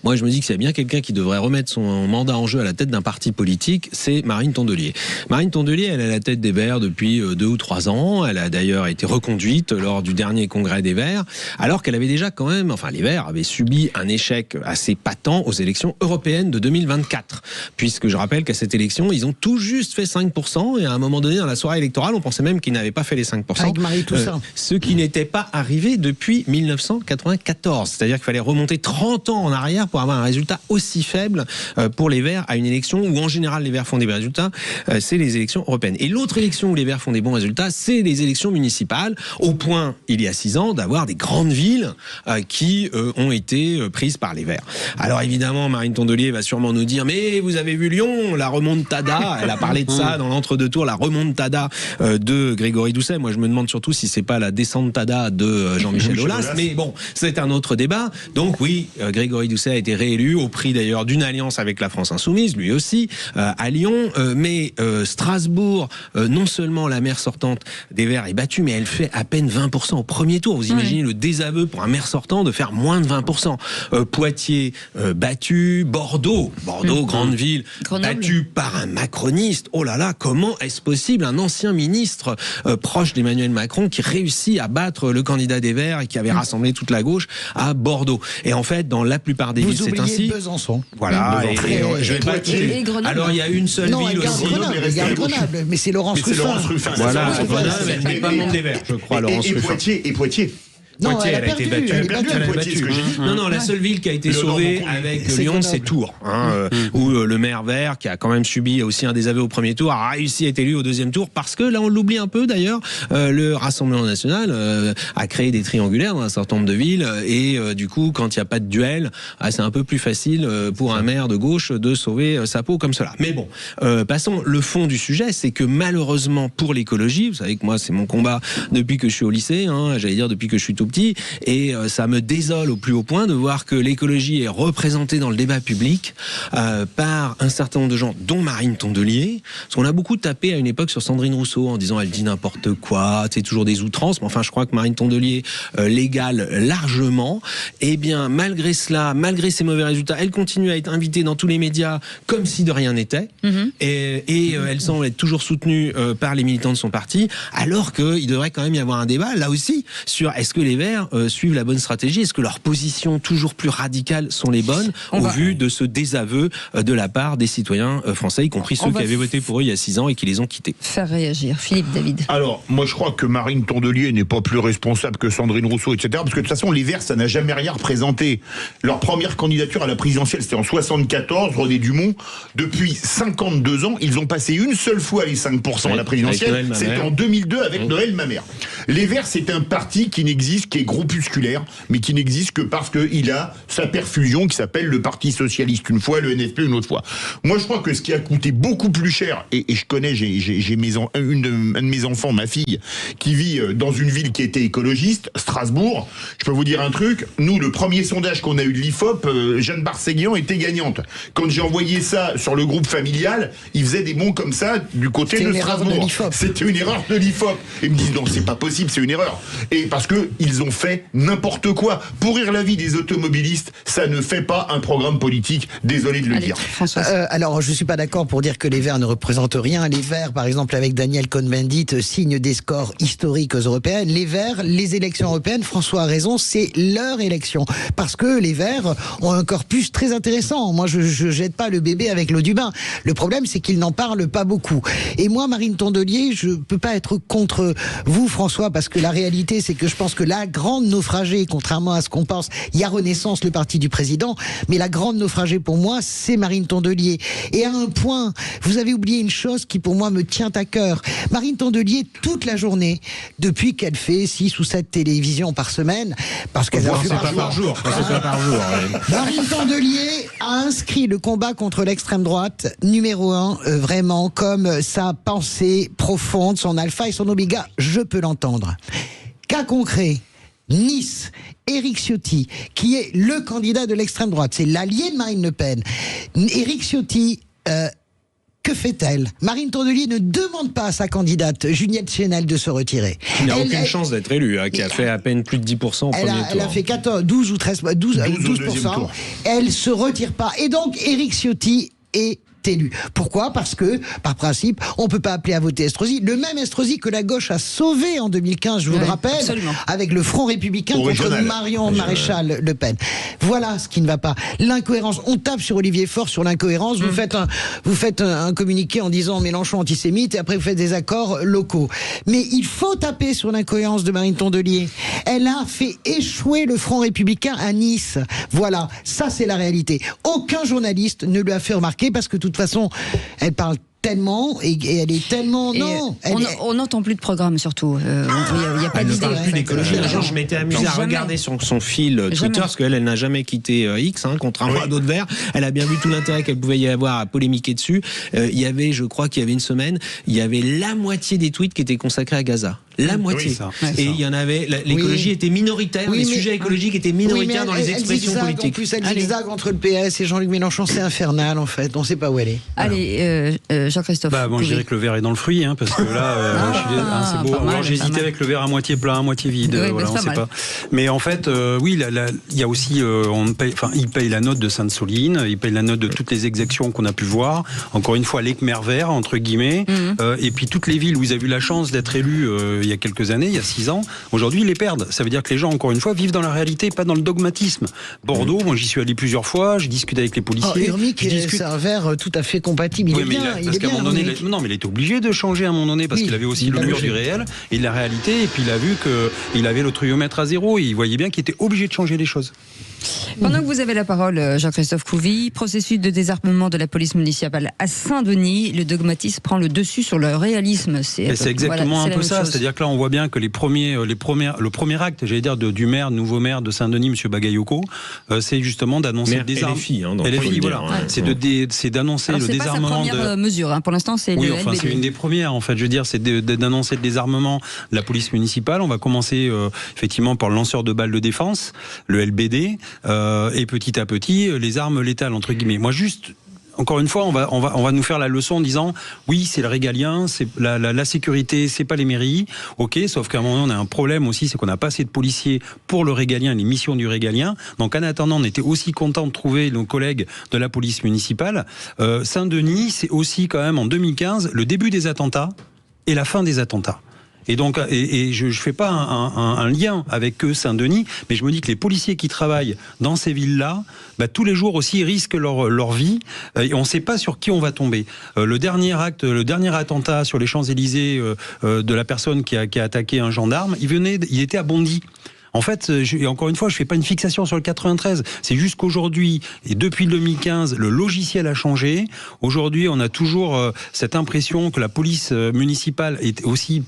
Moi je me dis que s'il y a bien quelqu'un qui devrait remettre son mandat en jeu à la tête d'un parti politique, c'est Marine Tondelier. Marine Tondelier, elle est à la tête des Verts depuis 2 ou 3 ans. Elle a d'ailleurs été reconduite lors du dernier congrès des Verts, alors qu'elle avait déjà quand même, les Verts avaient subi un échec assez patent aux élections européennes de 2024. Puisque je rappelle qu'à cette élection, ils ont tout juste fait 5%, et à un moment donné dans la soirée électorale, on pensait même qu'ils n'avait pas fait les 5%. Avec Marie Toussaint. Ce qui n'était pas arrivé depuis 1994. C'est-à-dire qu'il fallait remonter 30 ans en arrière pour avoir un résultat aussi faible pour les Verts à une élection où en général les Verts font des bons résultats, c'est les élections européennes. Et l'autre élection où les Verts font des bons résultats, c'est les élections municipales, au point, il y a 6 ans, d'avoir des grandes villes qui ont été prises par les Verts. Alors évidemment, Marine Tondelier va sûrement nous dire, mais vous avez vu Lyon, la remontada, elle a parlé de ça dans l'entre-deux-tours, la remontada de Grégory Doucet. Moi, je me demande surtout si c'est pas la descentada de Jean-Michel Aulas. Mais bon, c'est un autre débat. Donc oui, Grégory Doucet a été réélu au prix d'ailleurs d'une alliance avec la France Insoumise, lui aussi, à Lyon. Mais Strasbourg, non seulement la maire sortante des Verts est battue, mais elle fait à peine 20% au premier tour. Vous imaginez le désaveu pour un maire sortant de faire moins de 20%. Poitiers, battu. Bordeaux, grande ville, Grenoble. battue par un macroniste. Oh là là, comment est-ce possible? Un ancien ministre proche d'Emmanuel Macron qui réussit à battre le candidat des Verts et qui avait rassemblé toute la gauche à Bordeaux. Et en fait, dans la plupart des villes, c'est ainsi. Besançon. Voilà. Je vais pas et Grenoble. Alors il y a une seule ville aussi. Grenoble, mais c'est Laurence Ruffin. Voilà, Grenoble, elle n'est pas membre des Verts, je crois, Laurence Ruffin. Et Poitiers. Non, Poitiers, elle a été battue. Non, la seule ville qui a été sauvée avec Lyon, c'est Tours, où le maire vert, qui a quand même subi aussi un désaveu au premier tour, a réussi à être élu au deuxième tour, parce que là, on l'oublie un peu d'ailleurs, le Rassemblement national a créé des triangulaires dans un certain nombre de villes, et du coup, quand il n'y a pas de duel, c'est un peu plus facile pour un maire de gauche de sauver sa peau comme cela. Mais bon, passons. Le fond du sujet, c'est que malheureusement pour l'écologie, vous savez que moi, c'est mon combat depuis que je suis au lycée, j'allais dire depuis que je suis tout petit, et ça me désole au plus haut point de voir que l'écologie est représentée dans le débat public par un certain nombre de gens, dont Marine Tondelier, parce qu'on a beaucoup tapé à une époque sur Sandrine Rousseau en disant elle dit n'importe quoi, c'est toujours des outrances, mais enfin je crois que Marine Tondelier l'égale largement. Et bien malgré cela, malgré ses mauvais résultats, elle continue à être invitée dans tous les médias comme si de rien n'était, et elle semble être toujours soutenue par les militants de son parti, alors qu'il devrait quand même y avoir un débat là aussi sur est-ce que les Verts suivent la bonne stratégie, est-ce que leurs positions toujours plus radicales sont les bonnes au vu de ce désaveu de la part des citoyens français, y compris ceux qui avaient voté pour eux il y a 6 ans et qui les ont quittés. Faire réagir. Philippe David. Alors, moi je crois que Marine Tondelier n'est pas plus responsable que Sandrine Rousseau, etc. Parce que de toute façon, les Verts, ça n'a jamais rien représenté. Leur première candidature à la présidentielle, c'était en 74, René Dumont. Depuis 52 ans, ils ont passé une seule fois les 5% à la présidentielle. C'était en 2002 avec Noël Mamère. Les Verts, c'est un parti qui n'existe, qui est groupusculaire, mais qui n'existe que parce qu'il a sa perfusion qui s'appelle le Parti Socialiste une fois, le NFP une autre fois. Moi, je crois que ce qui a coûté beaucoup plus cher, et je connais, j'ai un de mes enfants, ma fille, qui vit dans une ville qui était écologiste, Strasbourg. Je peux vous dire un truc, nous, le premier sondage qu'on a eu de l'IFOP, Jeanne Barséguian était gagnante. Quand j'ai envoyé ça sur le groupe familial, ils faisaient des bons comme ça du côté de Strasbourg. C'était une erreur de l'IFOP. Ils me disent non, c'est pas possible, c'est une erreur. Et parce que ils ont fait n'importe quoi. Pourrir la vie des automobilistes, ça ne fait pas un programme politique. Désolé de le dire. Alors, je suis pas d'accord pour dire que les Verts ne représentent rien. Les Verts, par exemple, avec Daniel Cohn-Bendit, signent des scores historiques aux européennes. Les Verts, les élections européennes, François a raison, c'est leur élection. Parce que les Verts ont un corpus très intéressant. Moi, je jette pas le bébé avec l'eau du bain. Le problème, c'est qu'ils n'en parlent pas beaucoup. Et moi, Marine Tondelier, je peux pas être contre vous, François, parce que la réalité, c'est que je pense que la grande naufragée, contrairement à ce qu'on pense, il y a Renaissance, le parti du président, mais la grande naufragée pour moi, c'est Marine Tondelier. Et à un point, vous avez oublié une chose qui pour moi me tient à cœur. Marine Tondelier, toute la journée, depuis qu'elle fait 6 ou 7 télévisions par semaine, parce qu'elle a fait par jour. Marine Tondelier a inscrit le combat contre l'extrême droite numéro 1, vraiment comme sa pensée profonde, son alpha et son oméga. Je peux l'entendre. Cas concret, Nice, Éric Ciotti, qui est le candidat de l'extrême droite, c'est l'allié de Marine Le Pen. Éric Ciotti, que fait-elle? Marine Tondelier ne demande pas à sa candidate, Juliette Chenel, de se retirer. Qui n'a aucune chance d'être élue, qui a fait à peine plus de 10% au premier tour. Elle a fait 12 ou 12%. Elle se retire pas. Et donc, Éric Ciotti est élu. Pourquoi? Parce que, par principe, on ne peut pas appeler à voter Estrosi. Le même Estrosi que la gauche a sauvé en 2015, je vous le rappelle, absolument, avec le Front républicain contre Marion Maréchal Le Pen. Voilà ce qui ne va pas. L'incohérence. On tape sur Olivier Faure sur l'incohérence. Vous faites un communiqué en disant Mélenchon antisémite et après vous faites des accords locaux. Mais il faut taper sur l'incohérence de Marine Tondelier. Elle a fait échouer le Front républicain à Nice. Voilà. Ça, c'est la réalité. Aucun journaliste ne lui a fait remarquer parce que de toute façon, elle parle tellement et elle est tellement on n'entend plus de programme surtout. Il n'y a pas d'idée. Elle ne parle plus d'écologie. Je m'étais amusé à regarder sur son fil Twitter parce qu'elle n'a jamais quitté X, contrairement à d'autres Verts. Elle a bien vu tout l'intérêt qu'elle pouvait y avoir à polémiquer dessus. Il y avait, je crois qu'il y avait une semaine, il y avait la moitié des tweets qui étaient consacrés à Gaza. La moitié. Et il y en avait. L'écologie était minoritaire. Les sujets écologiques étaient minoritaires dans les expressions politiques. En plus, elle zigzague entre le PS et Jean-Luc Mélenchon. C'est infernal, en fait. On ne sait pas où elle est. Allez, Jean-Christophe. Bon, je dirais que le verre est dans le fruit, parce que là, c'est beau. Alors, j'hésitais avec le verre à moitié plein, à moitié vide. Voilà, on sait pas. Mais en fait, oui, il y a aussi, il paye la note de Sainte-Soline, il paye la note de toutes les exactions qu'on a pu voir. Encore une fois, l'Équemer vert, entre guillemets. Et puis toutes les villes où ils avaient eu la chance d'être élus il y a quelques années, il y a 6 ans, aujourd'hui ils les perdent. Ça veut dire que les gens, encore une fois, vivent dans la réalité, pas dans le dogmatisme. Bordeaux, moi j'y suis allé plusieurs fois, j'ai discuté avec les policiers. Urmic, c'est un verre tout à fait compatible. Il est bien. Parce qu'à un moment donné, non, mais il était obligé de changer à un moment donné parce qu'il avait aussi le mur du réel et de la réalité. Et puis il a vu qu'il avait le triomètre à 0 et il voyait bien qu'il était obligé de changer les choses. Pendant que vous avez la parole, Jean-Christophe Couvi, processus de désarmement de la police municipale à Saint-Denis, le dogmatisme prend le dessus sur le réalisme. C'est exactement un peu ça. C'est-à-dire que là, on voit bien que le premier acte, j'allais dire, du nouveau maire de Saint-Denis, M. Bagayoko, c'est justement d'annoncer le désarmement. LFI, voilà. C'est d'annoncer le désarmement. C'est pas sa première mesure. Pour l'instant, c'est le LBD. C'est une des premières, en fait. Je veux dire, c'est d'annoncer le désarmement de la police municipale. On va commencer effectivement par le lanceur de balles de défense, le LBD. Et petit à petit, les armes létales, entre guillemets. Moi, juste, encore une fois, on va nous faire la leçon en disant, oui, c'est le régalien, c'est la sécurité, c'est pas les mairies. Ok, sauf qu'à un moment, on a un problème aussi, c'est qu'on n'a pas assez de policiers pour le régalien, les missions du régalien. Donc, en attendant, on était aussi content de trouver nos collègues de la police municipale. Saint-Denis, c'est aussi quand même en 2015 le début des attentats et la fin des attentats. Et donc, je fais pas un lien avec eux, Saint-Denis, mais je me dis que les policiers qui travaillent dans ces villes-là, tous les jours aussi risquent leur vie, et on ne sait pas sur qui on va tomber. Le dernier attentat sur les Champs-Élysées de la personne qui a attaqué un gendarme, il était à Bondy. En fait, encore une fois, je ne fais pas une fixation sur le 93. C'est juste qu'aujourd'hui, et depuis le 2015, le logiciel a changé. Aujourd'hui, on a toujours cette impression que la police municipale est aussi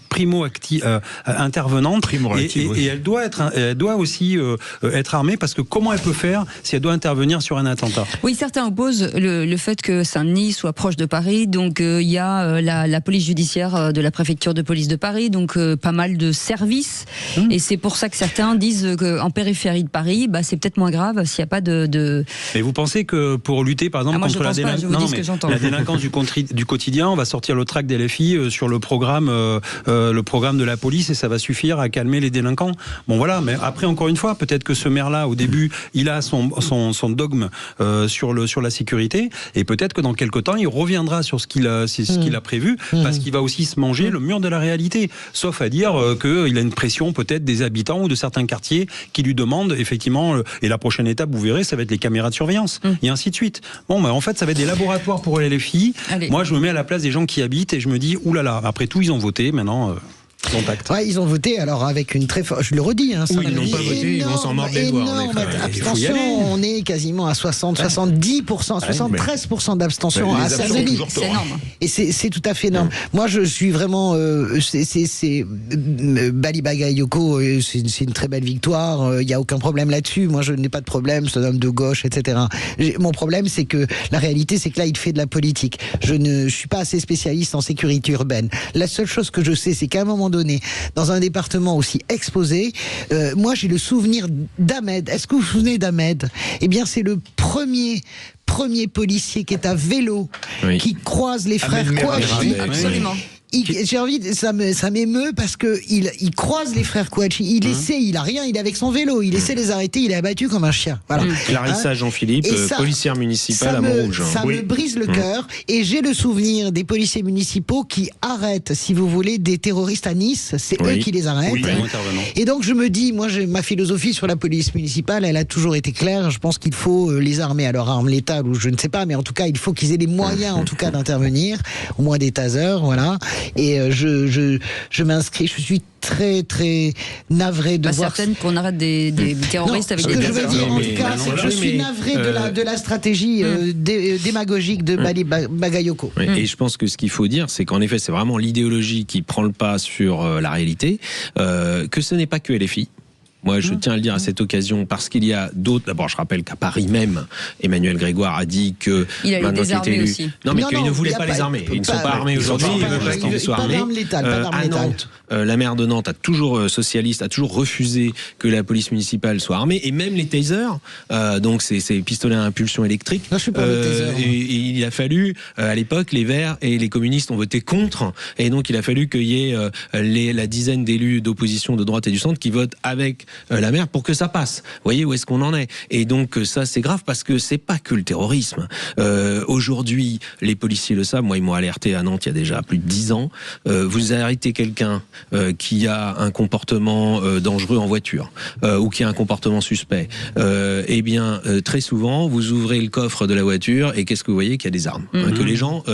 intervenante. Et elle doit aussi être armée, parce que comment elle peut faire si elle doit intervenir sur un attentat? Oui, certains opposent le fait que Saint-Denis soit proche de Paris. Donc, il y a la police judiciaire de la préfecture de police de Paris. Donc, pas mal de services. Et c'est pour ça que certains disent qu'en périphérie de Paris, c'est peut-être moins grave s'il n'y a pas de... Mais vous pensez que pour lutter, par exemple, contre la délinquance du quotidien, on va sortir le tract des LFI sur le programme de la police et ça va suffire à calmer les délinquants? Bon voilà, mais après, encore une fois, peut-être que ce maire-là, au début, il a son dogme sur la sécurité, et peut-être que dans quelques temps, il reviendra sur ce qu'il a prévu, parce qu'il va aussi se manger le mur de la réalité, sauf à dire qu'il a une pression peut-être des habitants ou de certains quartiers qui lui demandent effectivement, et la prochaine étape, vous verrez, ça va être les caméras de surveillance, et ainsi de suite. Bon, en fait, ça va être des laboratoires pour les LFI. Allez. Moi, je me mets à la place des gens qui habitent et je me dis, oulala, après tout, ils ont voté, maintenant... Contact. Ouais, ils ont voté alors avec une très forte. Je le redis. Oui, ils n'ont pas voté, ils vont s'en mordre les doigts. Abstention, on est quasiment à 70%, 73% d'abstention à Saint-Denis. C'est énorme. Et c'est tout à fait énorme. Moi, je suis vraiment. C'est Bali Bagayoko, c'est une très belle victoire. Il n'y a aucun problème là-dessus. Moi, je n'ai pas de problème. C'est un homme de gauche, etc. Mon problème, c'est que la réalité, c'est que là, il fait de la politique. Je ne suis pas assez spécialiste en sécurité urbaine. La seule chose que je sais, c'est qu'à un moment donné, dans un département aussi exposé, moi j'ai le souvenir d'Ahmed. Est-ce que vous vous souvenez d'Ahmed? Eh bien, c'est le premier policier qui est à vélo, qui croise les frères Kouachi. Absolument. J'ai envie, ça m'émeut parce que il croise les frères Kouachi. Il essaie, il a rien, il est avec son vélo. Il essaie de les arrêter, il est abattu comme un chien. Voilà. Larissa Jean-Philippe, policière municipale à Montrouge. Ça me brise le cœur. Et j'ai le souvenir des policiers municipaux qui arrêtent, si vous voulez, des terroristes à Nice. C'est eux qui les arrêtent. Et donc je me dis, moi, ma philosophie sur la police municipale, elle a toujours été claire. Je pense qu'il faut les armer à leur arme létale ou je ne sais pas, mais en tout cas, il faut qu'ils aient les moyens, en tout cas, d'intervenir, au moins des tasers, voilà. Et je m'inscris, je suis très très navré de voir... certaine qu'on arrête des terroristes avec des tasers. Ce que je veux dire, en tout cas, c'est que je suis navré de la stratégie démagogique de Bali Bagayoko. Et je pense que ce qu'il faut dire, c'est qu'en effet, c'est vraiment l'idéologie qui prend le pas sur la réalité, que ce n'est pas que LFI. Moi, je tiens à le dire à cette occasion parce qu'il y a d'autres. D'abord, je rappelle qu'à Paris même, Emmanuel Grégoire a dit que il allait désarmer élu... aussi. Non, mais qu'il ne voulait pas les armer. Ils ne sont pas armés aujourd'hui. Ils veulent pas qu'ils soient armés. À Nantes, la maire de Nantes a toujours socialiste, a toujours refusé que la police municipale soit armée, et même les tasers. Donc, ces pistolets à impulsion électrique. Non, je suis pas le taser. Et il a fallu, à l'époque, les Verts et les communistes ont voté contre, et donc il a fallu qu'il y ait la dizaine d'élus d'opposition de droite et du centre qui votent avec la maire pour que ça passe. Vous voyez où est-ce qu'on en est? Et donc ça c'est grave parce que c'est pas que le terrorisme. Aujourd'hui, les policiers le savent. Moi, ils m'ont alerté à Nantes il y a déjà plus de 10 ans. Vous arrêtez quelqu'un qui a un comportement dangereux en voiture ou qui a un comportement suspect. Eh bien, très souvent, vous ouvrez le coffre de la voiture et qu'est-ce que vous voyez? Qu'il y a des armes. Que les gens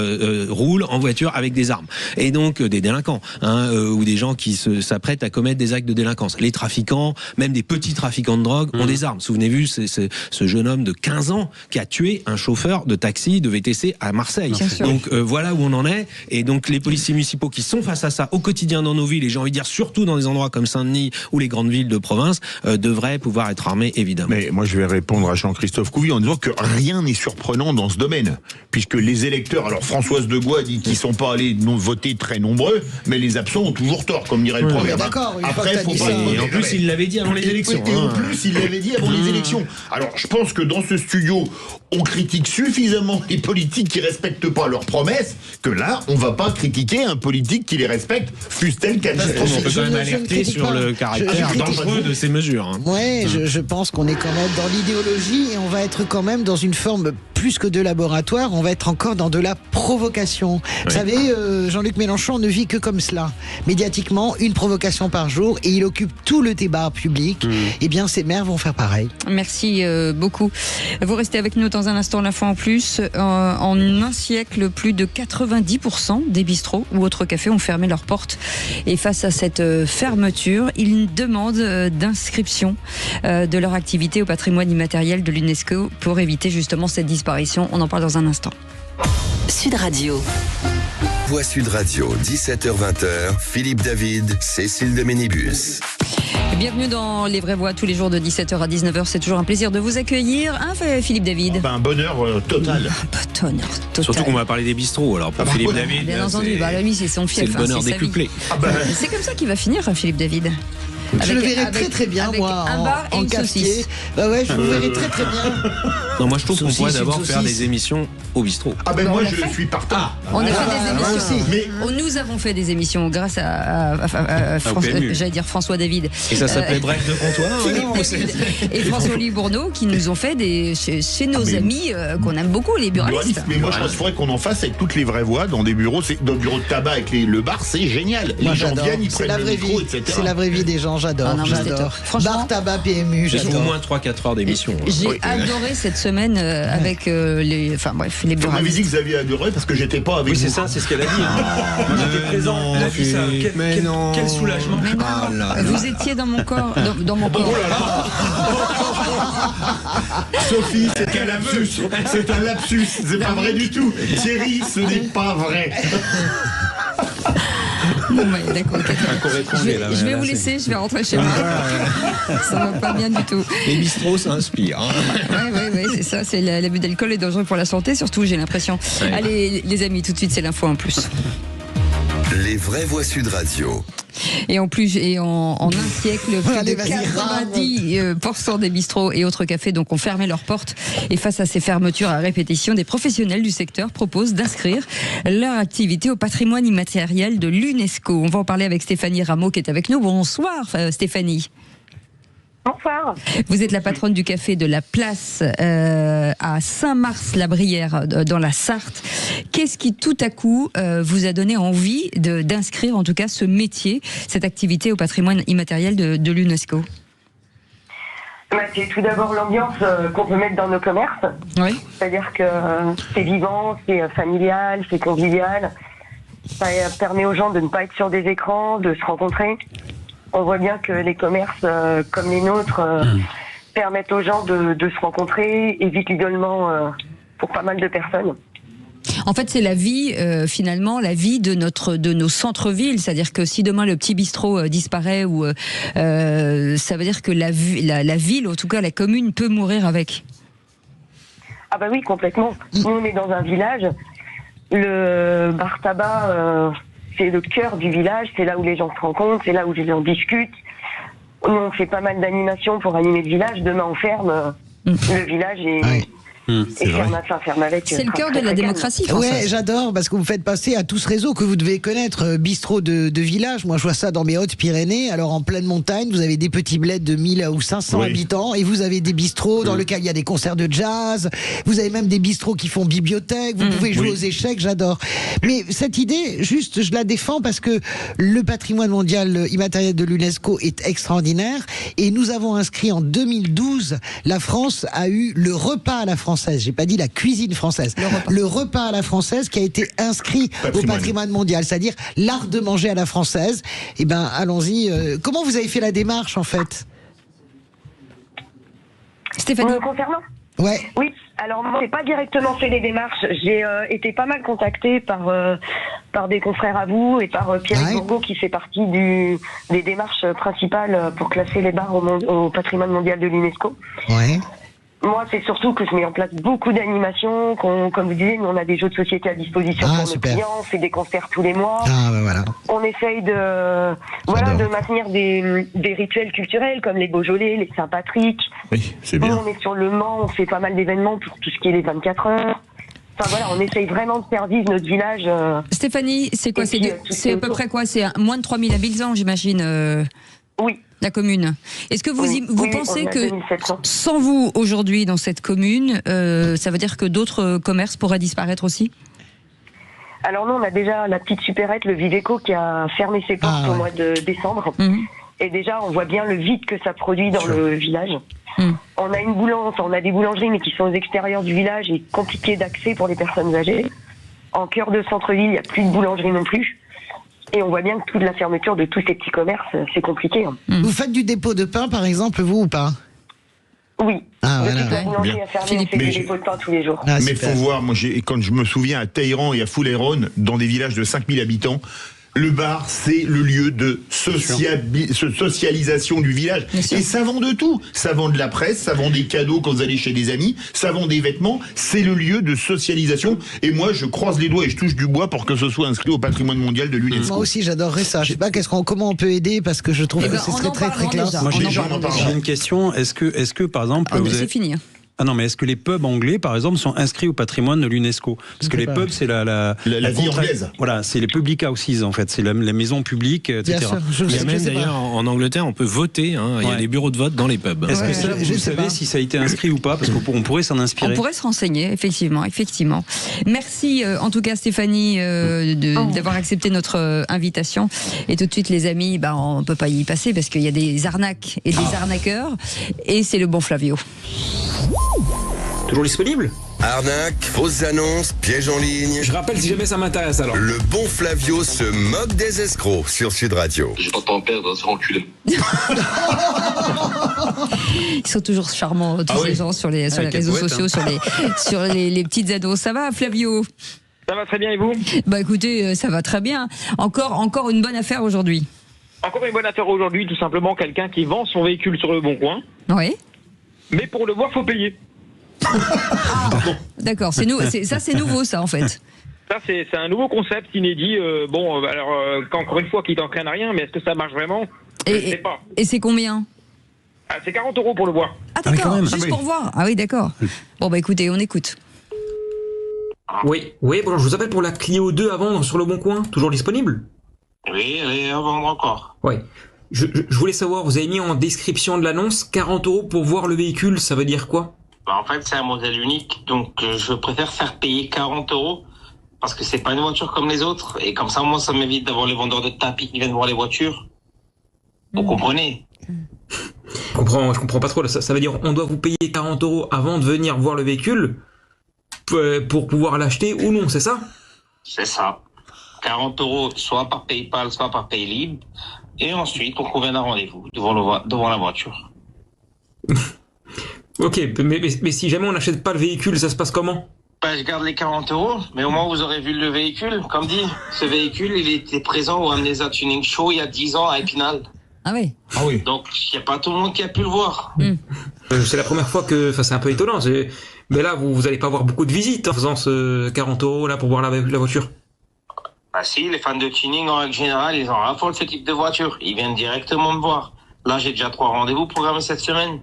roulent en voiture avec des armes. Et donc des délinquants ou des gens qui s'apprêtent à commettre des actes de délinquance. Les trafiquants, même des petits trafiquants de drogue, ont des armes. Souvenez-vous, c'est ce jeune homme de 15 ans qui a tué un chauffeur de taxi, de VTC à Marseille. Donc voilà où on en est. Et donc les policiers municipaux qui sont face à ça au quotidien dans nos villes, et j'ai envie de dire surtout dans des endroits comme Saint-Denis ou les grandes villes de province, devraient pouvoir être armés, évidemment. Mais moi, je vais répondre à Jean-Christophe Couvi en disant que rien n'est surprenant dans ce domaine, puisque les électeurs, alors Françoise Degois dit qu'ils ne sont pas allés voter très nombreux, mais les absents ont toujours tort, comme dirait le proverbe. D'accord. Après, faut pas. Et en plus, il l'avait dit avant les élections. Et en plus, il l'avait dit avant les élections. Alors, je pense que dans ce studio, on critique suffisamment les politiques qui respectent pas leurs promesses, que là, on va pas critiquer un politique qui les respecte, fût-elle catastrophique. On peut quand même alerter sur le caractère dangereux de ces mesures. Ouais, je pense qu'on est quand même dans l'idéologie et on va être quand même dans une forme plus que de laboratoire, on va être encore dans de la provocation. Vous savez, Jean-Luc Mélenchon ne vit que comme cela. Médiatiquement, une provocation par jour et il occupe tout le débat public. Eh bien, ces maires vont faire pareil. Merci beaucoup. Vous restez avec nous dans un instant, l'info en plus. En un siècle, plus de 90% des bistrots ou autres cafés ont fermé leurs portes. Et face à cette fermeture, ils demandent d'inscription de leur activité au patrimoine immatériel de l'UNESCO pour éviter justement cette disparition. On en parle dans un instant. Sud Radio. Voix Sud Radio, 17h-20h, Philippe David, Cécile de Ménibus. Bienvenue dans Les Vraies Voix, tous les jours de 17h à 19h. C'est toujours un plaisir de vous accueillir. Philippe David? Un bonheur total. Bonheur total. Surtout qu'on va parler des bistrots. Alors pour Philippe David, bien entendu, lui c'est son fief. C'est le bonheur décuplé. C'est comme ça qu'il va finir, Philippe David. Je le verrai très bien, moi, un bar et en une cafetier. saucisse. Bah ouais, je le verrai très bien. Non, moi je trouve qu'on pourrait Saucisse, d'abord une faire saucisse. des émissions au bistrot. Moi je suis partant. On a fait des émissions. Mais Nous avons fait des émissions grâce à j'allais dire François David. Et ça s'appelait Bref de comptoir. Et François-Louis Bourneau qui nous ont fait chez nos amis qu'on aime beaucoup, les buralistes. Mais moi je pense qu'il faudrait qu'on en fasse avec toutes les vraies voix dans des bureaux. Dans le bureau de tabac avec le bar, c'est génial. Moi, Les gens j'adore. viennent, ils C'est prennent la le vraie micro, vie. etc. C'est la vraie vie des gens, j'adore. Franchement, Bar, tabac, PMU, J'ai j'adore. au moins 3-4 heures d'émission. J'ai adoré cette semaine avec les Vous m'avez buralistes. dit que vous aviez adoré parce que j'étais pas avec Oui, vous. c'est ça, c'est ce qu'elle a dit. Moi, j'étais présent. Elle a dit ça. Quel soulagement. Mais non, vous étiez dans mon corps. Dans mon corps. Sophie, c'est un lapsus. C'est un lapsus. C'est pas vrai du tout. Thierry, ce n'est pas vrai. Bon, d'accord, je vais vous laisser, je vais rentrer chez moi. Ça va pas bien du tout. Les bistrots, ça inspire. Ouais, c'est ça. C'est l'abus d'alcool est dangereux pour la santé, surtout, j'ai l'impression. Ouais. Allez, les amis, tout de suite, c'est l'info en plus. Les Vraies Voix Sud Radio. Et en plus, en un siècle, plus Allez, de vas-y, 90% des bistrots et autres cafés donc ont fermé leurs portes. Et face à ces fermetures à répétition, des professionnels du secteur proposent d'inscrire leur activité au patrimoine immatériel de l'UNESCO. On va en parler avec Stéphanie Rameau qui est avec nous. Bonsoir Stéphanie. Bonsoir. Vous êtes la patronne du café de la Place à Saint-Mars-la-Brière dans la Sarthe. Qu'est-ce qui tout à coup vous a donné envie d'inscrire en tout cas ce métier, cette activité au patrimoine immatériel de l'UNESCO? C'est tout d'abord l'ambiance qu'on peut mettre dans nos commerces. Oui. C'est-à-dire que c'est vivant, c'est familial, c'est convivial. Ça permet aux gens de ne pas être sur des écrans, de se rencontrer. On voit bien que les commerces comme les nôtres permettent aux gens de se rencontrer, évitent l'isolement pour pas mal de personnes. En fait, c'est la vie, finalement, la vie de nos centres-villes. C'est-à-dire que si demain le petit bistrot disparaît, ou ça veut dire que la ville, en tout cas la commune, peut mourir avec. Ah bah oui, complètement. Nous, on est dans un village. Le bar tabac, c'est le cœur du village. C'est là où les gens se rencontrent, c'est là où les gens discutent. Nous, on fait pas mal d'animations pour animer le village. Demain, on ferme le village et... C'est le cœur de la démocratie française. Ouais, j'adore, parce que vous faites passer à tout ce réseau que vous devez connaître, bistrot de village. Moi, je vois ça dans mes Hautes-Pyrénées. Alors, en pleine montagne, vous avez des petits bleds de 1000 ou 500 habitants, et vous avez des bistrots dans lesquels il y a des concerts de jazz. Vous avez même des bistrots qui font bibliothèque. Vous pouvez jouer aux échecs, j'adore. Mais cette idée, juste, je la défends parce que le patrimoine mondial immatériel de l'UNESCO est extraordinaire, et nous avons inscrit en 2012, la France a eu le repas à la française. J'ai pas dit la cuisine française. Le repas à la française qui a été inscrit au patrimoine mondial, c'est-à-dire l'art de manger à la française. Eh ben, allons-y. Comment vous avez fait la démarche, en fait, Stéphanie? Concernant Ouais. Oui, alors moi, j'ai pas directement fait les démarches. J'ai été pas mal contactée par des confrères à vous et par Pierre Bourgault, qui fait partie des démarches principales pour classer les bars au patrimoine mondial de l'UNESCO. Ouais. Moi, c'est surtout que je mets en place beaucoup d'animations. Comme vous disiez, nous, on a des jeux de société à disposition pour nos clients. On fait des concerts tous les mois. Ah, ben voilà. On essaye de maintenir des rituels culturels comme les Beaujolais, les Saint-Patrick. Oui, c'est bien. Nous, on est sur le Mans, on fait pas mal d'événements pour tout ce qui est les 24 heures. Enfin voilà, on essaye vraiment de faire vivre notre village. Stéphanie, c'est quoi? C'est à peu près quoi? C'est moins de 3000 habitants, j'imagine. Oui. La commune. Est-ce que vous pensez que sans vous aujourd'hui dans cette commune, ça veut dire que d'autres commerces pourraient disparaître aussi? Alors nous, on a déjà la petite supérette, le Viveco, qui a fermé ses portes au mois de décembre. Et déjà, on voit bien le vide que ça produit dans le village. On a des boulangeries, mais qui sont aux extérieurs du village et compliquées d'accès pour les personnes âgées. En cœur de centre-ville, il n'y a plus de boulangerie non plus. Et on voit bien que toute la fermeture de tous ces petits commerces, c'est compliqué. Vous faites du dépôt de pain, par exemple, vous, ou pas? Oui. Depuis que la Bien. boulangerie a fermé, on fait des dépôts de pain tous les jours. Mais il faut voir, moi, quand je me souviens à Téhéran et à Foulayron, dans des villages de 5000 habitants, le bar, c'est le lieu de socialisation du village. Et ça vend de tout. Ça vend de la presse, ça vend des cadeaux quand vous allez chez des amis, ça vend des vêtements. C'est le lieu de socialisation. Et moi, je croise les doigts et je touche du bois pour que ce soit inscrit au patrimoine mondial de l'UNESCO. Moi aussi, j'adorerais ça. Je sais pas comment on peut aider, parce que je trouve que ce serait très très classe. Moi, j'ai une question. Est-ce que par exemple, c'est fini. Ah non, mais est-ce que les pubs anglais, par exemple, sont inscrits au patrimoine de l'UNESCO? Parce que les pubs, c'est la vie anglaise. Voilà, c'est les public houses, en fait. C'est la maison publique, etc. Il y a même d'ailleurs en Angleterre, on peut voter. Il y a des bureaux de vote dans les pubs. Est-ce que ça, vous savez si ça a été inscrit ou pas? Parce qu'on pourrait s'en inspirer. On pourrait se renseigner, effectivement. Merci, en tout cas, Stéphanie, d'avoir accepté notre invitation. Et tout de suite, les amis, on peut pas y passer parce qu'il y a des arnaques et des arnaqueurs. Et c'est le bon Flavio. Toujours disponible? Arnaque, fausses annonces, pièges en ligne. Je rappelle si jamais ça m'intéresse alors. Le bon Flavio se moque des escrocs sur Sud Radio. J'ai pas de temps à perdre, c'est enculé. Ils sont toujours charmants, tous les gens sur les réseaux sociaux, sur les petites ados. Ça va, Flavio? Ça va très bien, et vous? Écoutez, ça va très bien. Encore une bonne affaire aujourd'hui. Encore une bonne affaire aujourd'hui, tout simplement quelqu'un qui vend son véhicule sur le bon coin. Oui. Mais pour le voir, faut payer. D'accord, c'est nouveau ça en fait. Ça c'est un nouveau concept inédit. Encore une fois, qui t'entraîne à rien, mais est-ce que ça marche vraiment? Je sais pas. Et c'est combien? C'est 40 € pour le voir. Ah d'accord, juste pour voir. Ah oui, d'accord. Bon écoutez, on écoute. Oui, bonjour, je vous appelle pour la Clio 2 à vendre sur le bon coin, toujours disponible? Oui, à vendre encore. Oui. Je voulais savoir, vous avez mis en description de l'annonce 40 € pour voir le véhicule, ça veut dire quoi? En fait, c'est un modèle unique, donc je préfère faire payer 40 € parce que c'est pas une voiture comme les autres, et comme ça, moi, ça m'évite d'avoir les vendeurs de tapis qui viennent voir les voitures. Vous comprenez? Je comprends pas trop. Ça veut dire on doit vous payer 40 € avant de venir voir le véhicule pour pouvoir l'acheter ou non, c'est ça? C'est ça. 40 € soit par PayPal, soit par Paylib. Et ensuite, on convient d'un rendez-vous devant la voiture. Ok, mais si jamais on n'achète pas le véhicule, ça se passe comment? je garde les 40 €, mais au moins vous aurez vu le véhicule. Comme dit, ce véhicule, il était présent au Amnesa Tuning Show il y a 10 ans à Épinal. Ah oui. Ah oui. Donc, il n'y a pas tout le monde qui a pu le voir. C'est la première fois que, c'est un peu étonnant. Mais là, vous allez pas avoir beaucoup de visites en faisant ce 40 € là pour voir la voiture. Ah si, les fans de tuning, en règle générale, ils en raffolent ce type de voiture. Ils viennent directement me voir. Là, j'ai déjà 3 rendez-vous programmés cette semaine.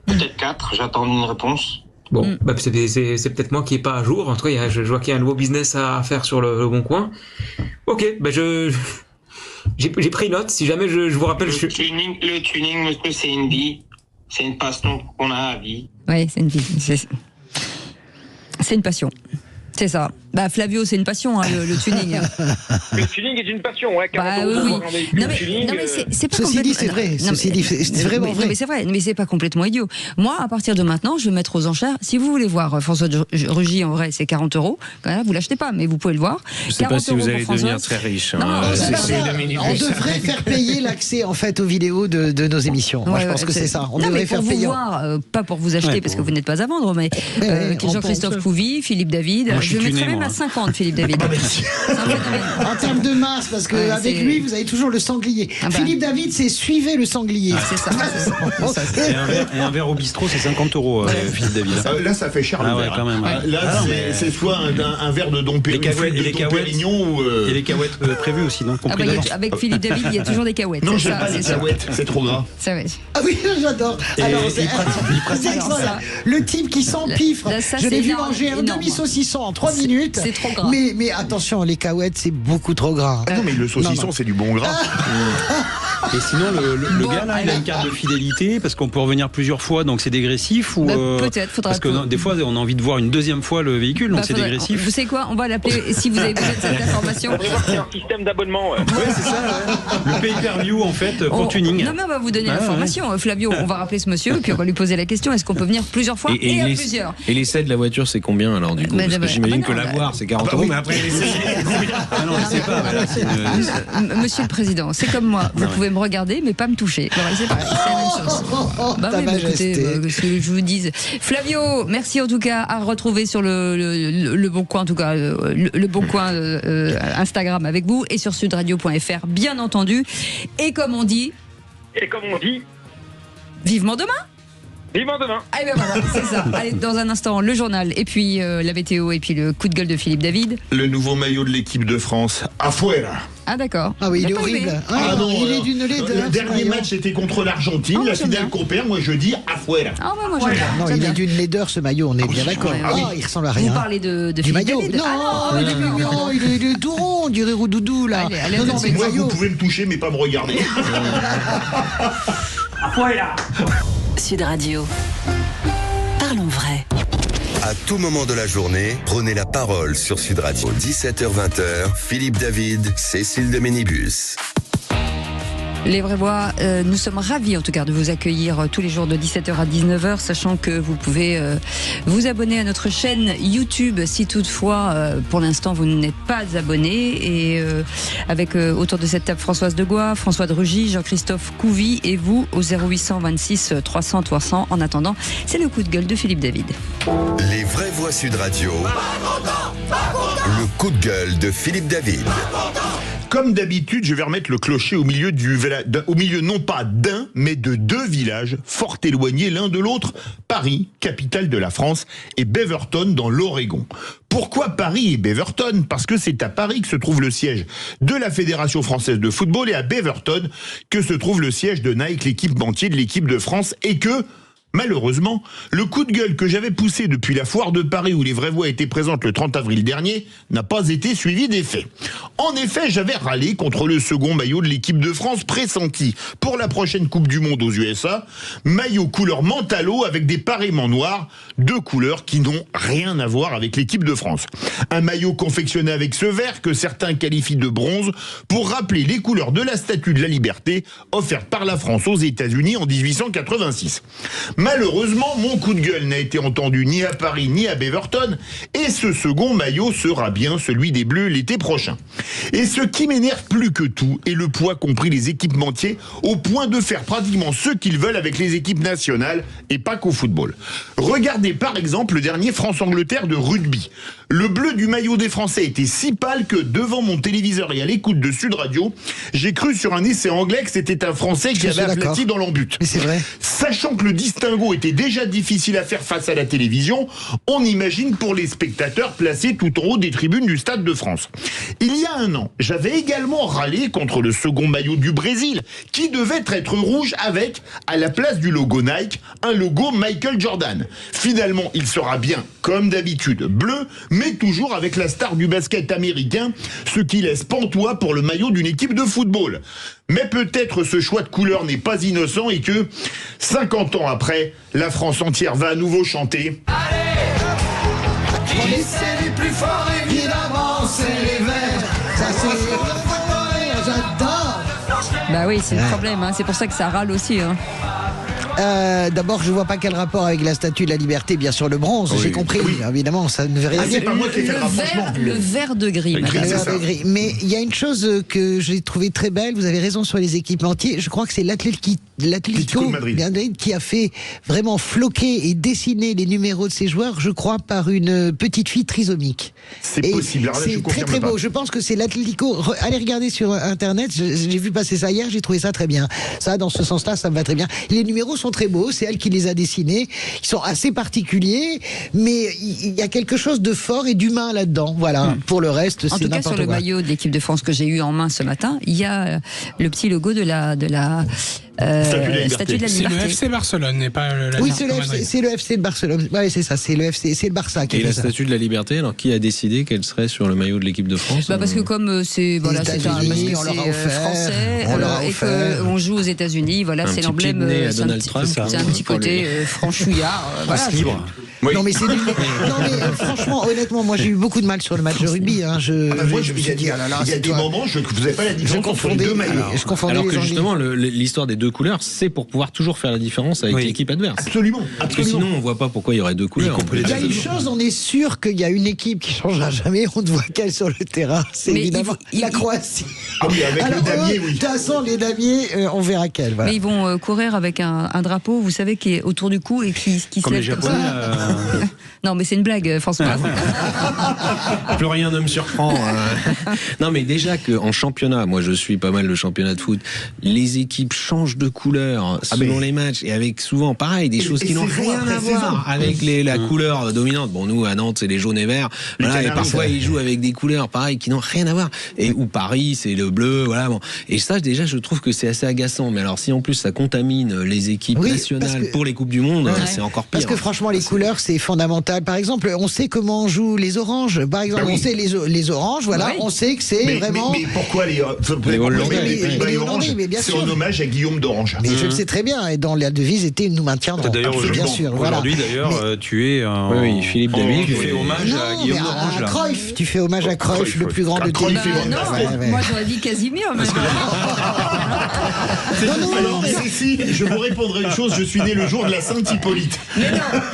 Peut-être 4, j'attends une réponse. Bon, c'est peut-être moi qui est pas à jour. En tout cas, je vois qu'il y a un nouveau business à faire sur le Bon Coin. Ok, j'ai pris note. Si jamais je vous rappelle, le tuning, monsieur, c'est une vie. C'est une passion qu'on a à vie. Oui, c'est une vie. C'est une passion. C'est ça. Bah, Flavio, c'est une passion, hein, le tuning. Le tuning est une passion, ouais. Oui. Non, mais c'est pas ceci dit, c'est vrai. C'est vraiment vrai. Mais c'est vrai. Mais c'est pas complètement idiot. Moi, à partir de maintenant, je vais mettre aux enchères. Si vous voulez voir François Rugy, en vrai, c'est 40 €. Quand même, vous l'achetez pas, mais vous pouvez le voir. Je sais pas si vous allez devenir très riche. On devrait faire payer l'accès, en fait, aux vidéos de nos émissions. Moi, je pense que c'est ça. On devrait faire payer. Pas pour vous acheter, parce que vous n'êtes pas à vendre, mais Jean-Christophe Couvi, Philippe David. Je mettrais même à 50, Philippe David. En termes de masse, parce qu'avec lui, vous avez toujours le sanglier. Philippe David, c'est suivez le sanglier. C'est ça. Et un verre au bistrot, c'est 50 €, Philippe David. Là, ça fait cher le verre. Quand même. Là, c'est soit un verre de Dom Pérignon ou... Et les cahuètes prévues aussi, non? Avec Philippe David, il y a toujours des cahuètes. Non, j'aime pas les cahuètes, c'est trop gras. Ça va. Ah oui, j'adore. Alors, c'est le type qui s'empifre. Je l'ai vu manger un demi-saucisson en 3 minutes. C'est trop gras. Mais attention, les cahuètes, c'est beaucoup trop gras. Non, mais le saucisson, c'est du bon gras. Et sinon, le gars, là, il a une carte de fidélité, parce qu'on peut revenir plusieurs fois, donc c'est dégressif ou peut-être, faudra. Parce que des fois, on a envie de voir une deuxième fois le véhicule, donc c'est dégressif. Vous savez quoi? On va l'appeler, si vous avez besoin de cette information. On va voir qu'il y a un système d'abonnement. Ouais, c'est ça. Le pay-per-view, en fait, pour tuning. Non, mais on va vous donner l'information. Flavio, on va rappeler ce monsieur, puis on va lui poser la question, est-ce qu'on peut venir plusieurs fois et à plusieurs? Et l'essai de la voiture, c'est combien alors du coup? Parce que j'imagine que l'avoir, c'est 40 €, mais après l'essai, c'est combien? Ah non, je sais pas. Monsieur le Président, c'est comme moi. Vous pouvez me regarder, mais pas me toucher. C'est pareil, c'est la même chose. Écoutez, ce que je vous dise. Flavio, merci en tout cas, à retrouver sur le Bon Coin, en tout cas, le Bon Coin Instagram avec vous et sur sudradio.fr, bien entendu. Et comme on dit, vivement demain. Vivement demain. Ah ben voilà, c'est ça. Allez, dans un instant, le journal, et puis la météo, et puis le coup de gueule de Philippe David. Le nouveau maillot de l'équipe de France, afuera. Ah d'accord. Ah oui, il est horrible. Non, il est d'une laideur. Le dernier match était contre l'Argentine, la finale qu'on perd. Moi, je dis afuera. Ah ouais, moi j'aime bien. Non, il est d'une laideur, ce maillot, on est bien d'accord. Il ressemble à rien. Vous parlez de du Philippe maillot? David? Non, il est tout rond, on dirait Roudoudou là. Non, mais moi, vous pouvez me toucher, mais pas me regarder. Afuera. Sud Radio. Parlons vrai. À tout moment de la journée, prenez la parole sur Sud Radio. 17h-20h, Philippe David, Cécile de Ménibus. Les Vraies Voix, nous sommes ravis en tout cas de vous accueillir tous les jours de 17h à 19h, sachant que vous pouvez vous abonner à notre chaîne YouTube si toutefois pour l'instant vous n'êtes pas abonné, et avec autour de cette table Françoise Degois, François de Rugy, Jean-Christophe Couvi et vous au 0826 300 300. En attendant, c'est le coup de gueule de Philippe David. Les Vraies Voix Sud Radio. Le coup de gueule de Philippe David. Comme d'habitude, je vais remettre le clocher au milieu non pas d'un, mais de 2 villages fort éloignés l'un de l'autre, Paris, capitale de la France, et Beaverton dans l'Oregon. Pourquoi Paris et Beaverton? Parce que c'est à Paris que se trouve le siège de la Fédération française de football et à Beaverton que se trouve le siège de Nike, l'équipementier de l'équipe de France, et que... malheureusement, le coup de gueule que j'avais poussé depuis la foire de Paris où les Vraies Voix étaient présentes le 30 avril dernier n'a pas été suivi d'effet. En effet, j'avais râlé contre le second maillot de l'équipe de France pressenti pour la prochaine Coupe du Monde aux USA, maillot couleur mentalo avec des paréments noirs, 2 couleurs qui n'ont rien à voir avec l'équipe de France. Un maillot confectionné avec ce vert que certains qualifient de bronze pour rappeler les couleurs de la Statue de la Liberté offerte par la France aux États-Unis en 1886. Malheureusement, mon coup de gueule n'a été entendu ni à Paris ni à Beaverton, et ce second maillot sera bien celui des Bleus l'été prochain. Et ce qui m'énerve plus que tout est le poids qu'ont pris les équipementiers au point de faire pratiquement ce qu'ils veulent avec les équipes nationales et pas qu'au football. Regardez par exemple le dernier France-Angleterre de rugby. Le bleu du maillot des Français était si pâle que devant mon téléviseur et à l'écoute de Sud Radio, j'ai cru sur un essai anglais que c'était un Français qui avait aplati dans l'embut. Mais c'est vrai. Sachant que le distinguo était déjà difficile à faire face à la télévision, on imagine pour les spectateurs placés tout en haut des tribunes du Stade de France. Il y a un an, j'avais également râlé contre le second maillot du Brésil, qui devait être rouge avec, à la place du logo Nike, un logo Michael Jordan. Finalement, il sera bien, comme d'habitude, bleu, mais toujours avec la star du basket américain, ce qui laisse pantois pour le maillot d'une équipe de football. Mais peut-être ce choix de couleur n'est pas innocent et que, 50 ans après, la France entière va à nouveau chanter. Qui c'est les plus forts, évidemment, c'est les Verts. Ça c'est j'adore. Bah oui, c'est le problème, hein. C'est pour ça que ça râle aussi. Hein. D'abord, je vois pas quel rapport avec la Statue de la Liberté, bien sûr le bronze, Oui. j'ai compris, évidemment, ça ne veut rien dire. C'est pas moi qui ai fait le rapprochement. Le vert de gris, madame. Le vert de gris. Mais il y a une chose que j'ai trouvée très belle, vous avez raison sur les équipementiers, je crois que c'est l'Atlético Madrid qui a fait vraiment floquer et dessiner les numéros de ses joueurs, je crois, par une petite fille trisomique. C'est possible, alors là, je c'est confirme très pas. beau, je pense que c'est l'Atlético. Allez regarder sur Internet, j'ai vu passer ça hier, j'ai trouvé ça très bien. Ça, dans ce sens-là, ça me va très bien. Les numéros sont très beaux, c'est elle qui les a dessinés, ils sont assez particuliers, mais il y a quelque chose de fort et d'humain là-dedans, voilà. Pour le reste, c'est En tout cas, n'importe sur le quoi. maillot de l'équipe de France que j'ai eu en main ce matin, il y a le petit logo de la Statue de la C'est Liberté. le FC Barcelone, n'est pas la Oui, Atlético Madrid. c'est le FC de Barcelone. Ouais, c'est ça, c'est le FC, c'est le Barça qui Et fait la ça. Statue de la Liberté, alors qui a décidé qu'elle serait sur le maillot de l'équipe de France Bah parce que comme c'est voilà, c'est un États-Unis, on leur a offert, français on leur a et offert. qu'on joue aux États-Unis, voilà, Un c'est petit l'emblème. pied de nez à C'est un Donald petit- Trump, c'est un petit pour lui. côté franchouillard. Voilà, libre. Oui. Non mais c'est non mais franchement, honnêtement, moi j'ai eu beaucoup de mal sur le match de rugby. Hein. Moi, Je me suis dit, ah là là, il y a c'est des toi. moments, je ne faisais pas la différence entre les deux maillots. Je confondais Alors les que Anglais. justement, l'histoire des deux couleurs, c'est pour pouvoir toujours faire la différence avec Oui. l'équipe adverse. Absolument, Parce que absolument. sinon, on voit pas pourquoi il y aurait deux couleurs. compris les Il y a une chose, on est sûr qu'il y a une équipe qui changera jamais. On ne voit qu'elle sur le terrain. C'est Mais évidemment il- la Croatie. Ah oui, avec Alors, le damier, eux, oui. de toute façon, les damiers, on verra quelle. Voilà. Mais ils vont courir avec un drapeau, vous savez, qui est autour du cou et qui se Comme les lève comme Japonais. ça. Non, mais c'est une blague, François. Plus rien ne me surprend. Non, mais déjà qu'en championnat, moi je suis pas mal le championnat de foot, les équipes changent de couleur selon les matchs et avec souvent pareil des choses qui n'ont saison rien après à voir avec la couleur dominante. Bon, nous à Nantes c'est les jaunes et verts. Les Voilà, et Canaries, parfois ça. ils jouent avec des couleurs pareil qui n'ont rien à voir. Et ou Paris c'est le bleu, voilà. Bon. Et ça déjà je trouve que c'est assez agaçant. Mais alors si en plus ça contamine les équipes Oui, nationales parce que- pour les coupes du monde, Ouais. c'est encore pire. Parce que franchement, les couleurs, c'est fondamental. Par exemple, on sait comment jouent les oranges. Par exemple, Bah oui. on sait les oranges, voilà. Oui. On sait que c'est vraiment. Mais pourquoi les Hollandais, les Pays-Bas et les Orange, Hollandais, mais bien c'est sûr. en hommage à Guillaume d'Orange. Mais je le sais très bien. Et dans la devise était nous maintiendrons. D'ailleurs, Bien sûr. Voilà. aujourd'hui, d'ailleurs, Mais- tu es un. Oui, Philippe David. Tu fais hommage Non, à Guillaume mais d'Orange, à là. Cruyff. Tu fais hommage à Cruyff, Cruyff, le plus grand de Cruyff, tous. il est Non, Ouais. moi j'aurais dit Casimir. Mais Alors, si, je vous répondrai une chose, je suis né le jour de la Sainte Hippolyte.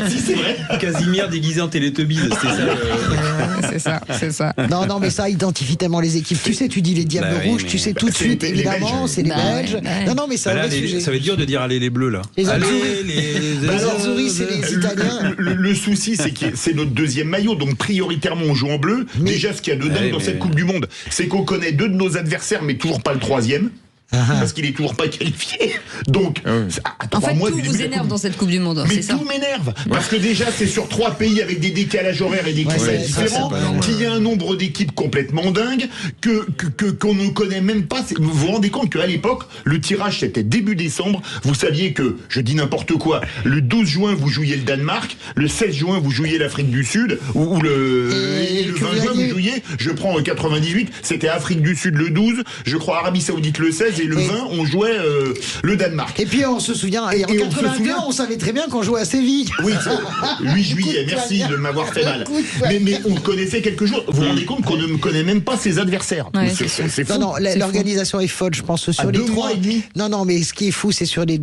Si, c'est vrai. Casimir déguisé en Télétubbies, c'était ça. c'est ça. Non, mais ça identifie tellement les équipes. Tu sais, tu dis les Diables Bah oui, Rouges, mais- tu sais tout de c'est suite, les évidemment, Belges. c'est les Bah Belges. ouais. Non, mais c'est un Bah là, vrai sujet. ça va être dur de dire allez les bleus là. Les allez Azzurri. les Bah alors, Azzurri, c'est les Italiens. Le souci, c'est que c'est notre deuxième maillot, donc prioritairement on joue en bleu. Mais- Déjà, ce qu'il y a de dingue Ouais, dans mais- cette Coupe du Monde, c'est qu'on connaît deux de nos adversaires, mais toujours pas le troisième. Parce qu'il est toujours pas qualifié. Donc, à En 3 fait, mois tout du début vous de la énerve Coupe- dans cette Coupe du Monde, Mais c'est ça. tout m'énerve parce que déjà c'est sur 3 pays avec des décalages horaires et des climats ouais, ça, différents, c'est pas normal. qu'il y a un nombre d'équipes complètement dingue qu'on ne connaît même pas. Vous vous rendez compte qu'à l'époque le tirage c'était début décembre. Vous saviez que, je dis n'importe quoi, le 12 juin vous jouiez le Danemark, le 16 juin vous jouiez l'Afrique du Sud ou le 20 juin vous jouiez, je prends 98, c'était Afrique du Sud le 12, je crois Arabie Saoudite le 16 et le 20, on jouait le Danemark. Et puis on se souvient, et en 82, on savait très bien qu'on jouait à Séville. Oui, 8 juillet, merci de m'avoir fait mal. Mais on connaissait quelques jours. Vous vous rendez compte qu'on ne connaît même pas ses adversaires. Ouais, c'est fou. Non, l'organisation est folle, je pense, sur À les 2 mois et demi. Non, mais ce qui est fou, c'est sur les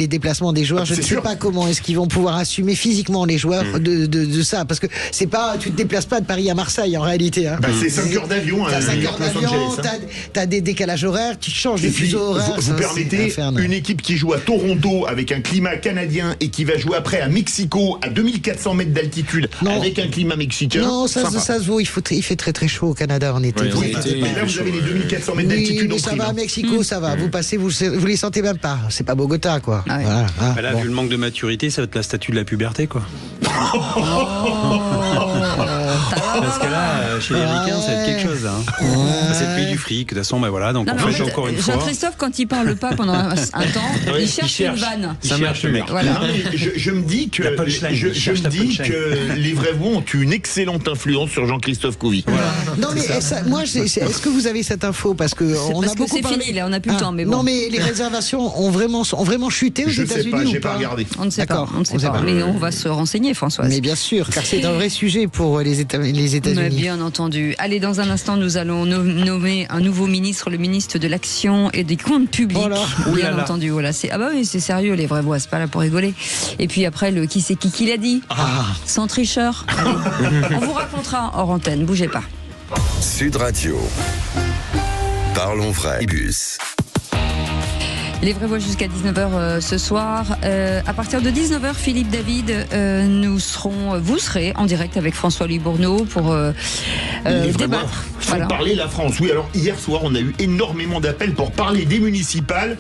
déplacements des joueurs. Je ne sais pas comment est-ce qu'ils vont pouvoir assumer physiquement les joueurs de ça, parce que c'est pas, tu te déplaces pas de Paris à Marseille en réalité. Hein. C'est 5 heures d'avion. T'as 5 heures d'avion, t'as des décalages horaires, tu changes de fuseau horaire. Vous permettez une équipe qui joue à Toronto avec un climat canadien et qui va jouer après à Mexico à 2400 mètres d'altitude avec un climat mexicain. Non, ça se vaut. Il fait très très chaud au Canada en été. Oui, là vous avez les 2400 mètres d'altitude. Mais ça va à Mexico, ça va. Vous passez, vous les sentez même pas. C'est pas Bogota, quoi. Ah ouais. Voilà. Là, vu le manque de maturité, ça va être la statue de la puberté, quoi. Parce que là, chez les Ricains, ça va être quelque chose. Hein. C'est le pays du fric. De toute façon, voilà. Donc, non, en fait, encore une fois. Jean-Christophe, quand il parle pas pendant un temps, il cherche une vanne. Ça marche, le mec. Voilà. Non, mais je me dis que les vrais mots ont une excellente influence sur Jean-Christophe Couvi. Voilà. Non, mais est-ce que vous avez cette info? Parce que on a beaucoup parlé. Fini, là, on n'a plus le temps. Mais bon. Non, mais les réservations ont vraiment chuté aux États-Unis. Je sais pas, ou j'ai pas regardé. On ne sait pas. Mais on va se renseigner, Françoise. Mais bien sûr, car c'est un vrai sujet pour les États-Unis. Mais bien entendu. Allez, dans un instant, nous allons nommer un nouveau ministre, le ministre de l'Action et des Comptes Publics. Voilà. Bien entendu. Voilà. Ah bah oui, c'est sérieux, les vraies voix, c'est pas là pour rigoler. Et puis après, le qui c'est qui l'a dit. Sans tricheur. Allez. On vous racontera hors antenne, bougez pas. Sud Radio. Parlons vrai. Bus. Les vraies voix jusqu'à 19h ce soir. À partir de 19h, Philippe David, vous serez en direct avec François-Louis Bourneau pour débattre. Faut parler la France. Oui, alors hier soir, on a eu énormément d'appels pour parler des municipales.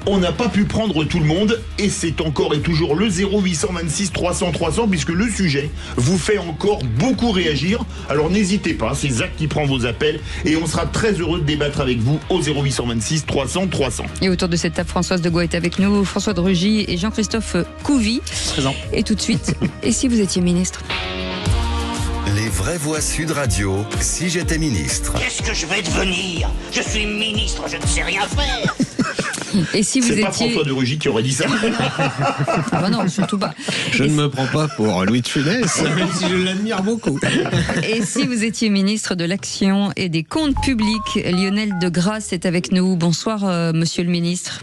On n'a pas pu prendre tout le monde et c'est encore et toujours le 0826 300 300 puisque le sujet vous fait encore beaucoup réagir. Alors n'hésitez pas, c'est Zach qui prend vos appels et on sera très heureux de débattre avec vous au 0826 300 300. Et autour de cette table, Françoise Degois est avec nous, François de Rugy et Jean-Christophe Couvi. Présent. Et tout de suite, et si vous étiez ministre? Les vraies voix Sud Radio, si j'étais ministre. Qu'est-ce que je vais devenir? Je suis ministre, je ne sais rien faire. Et si vous C'est étiez... pas François de Rugy qui aurait dit ça. Ah bah non, surtout pas. Je ne me prends pas pour Louis de Funès, même si je l'admire beaucoup. Et si vous étiez ministre de l'Action et des Comptes Publics, Lionel Degrasse est avec nous. Bonsoir, monsieur le ministre.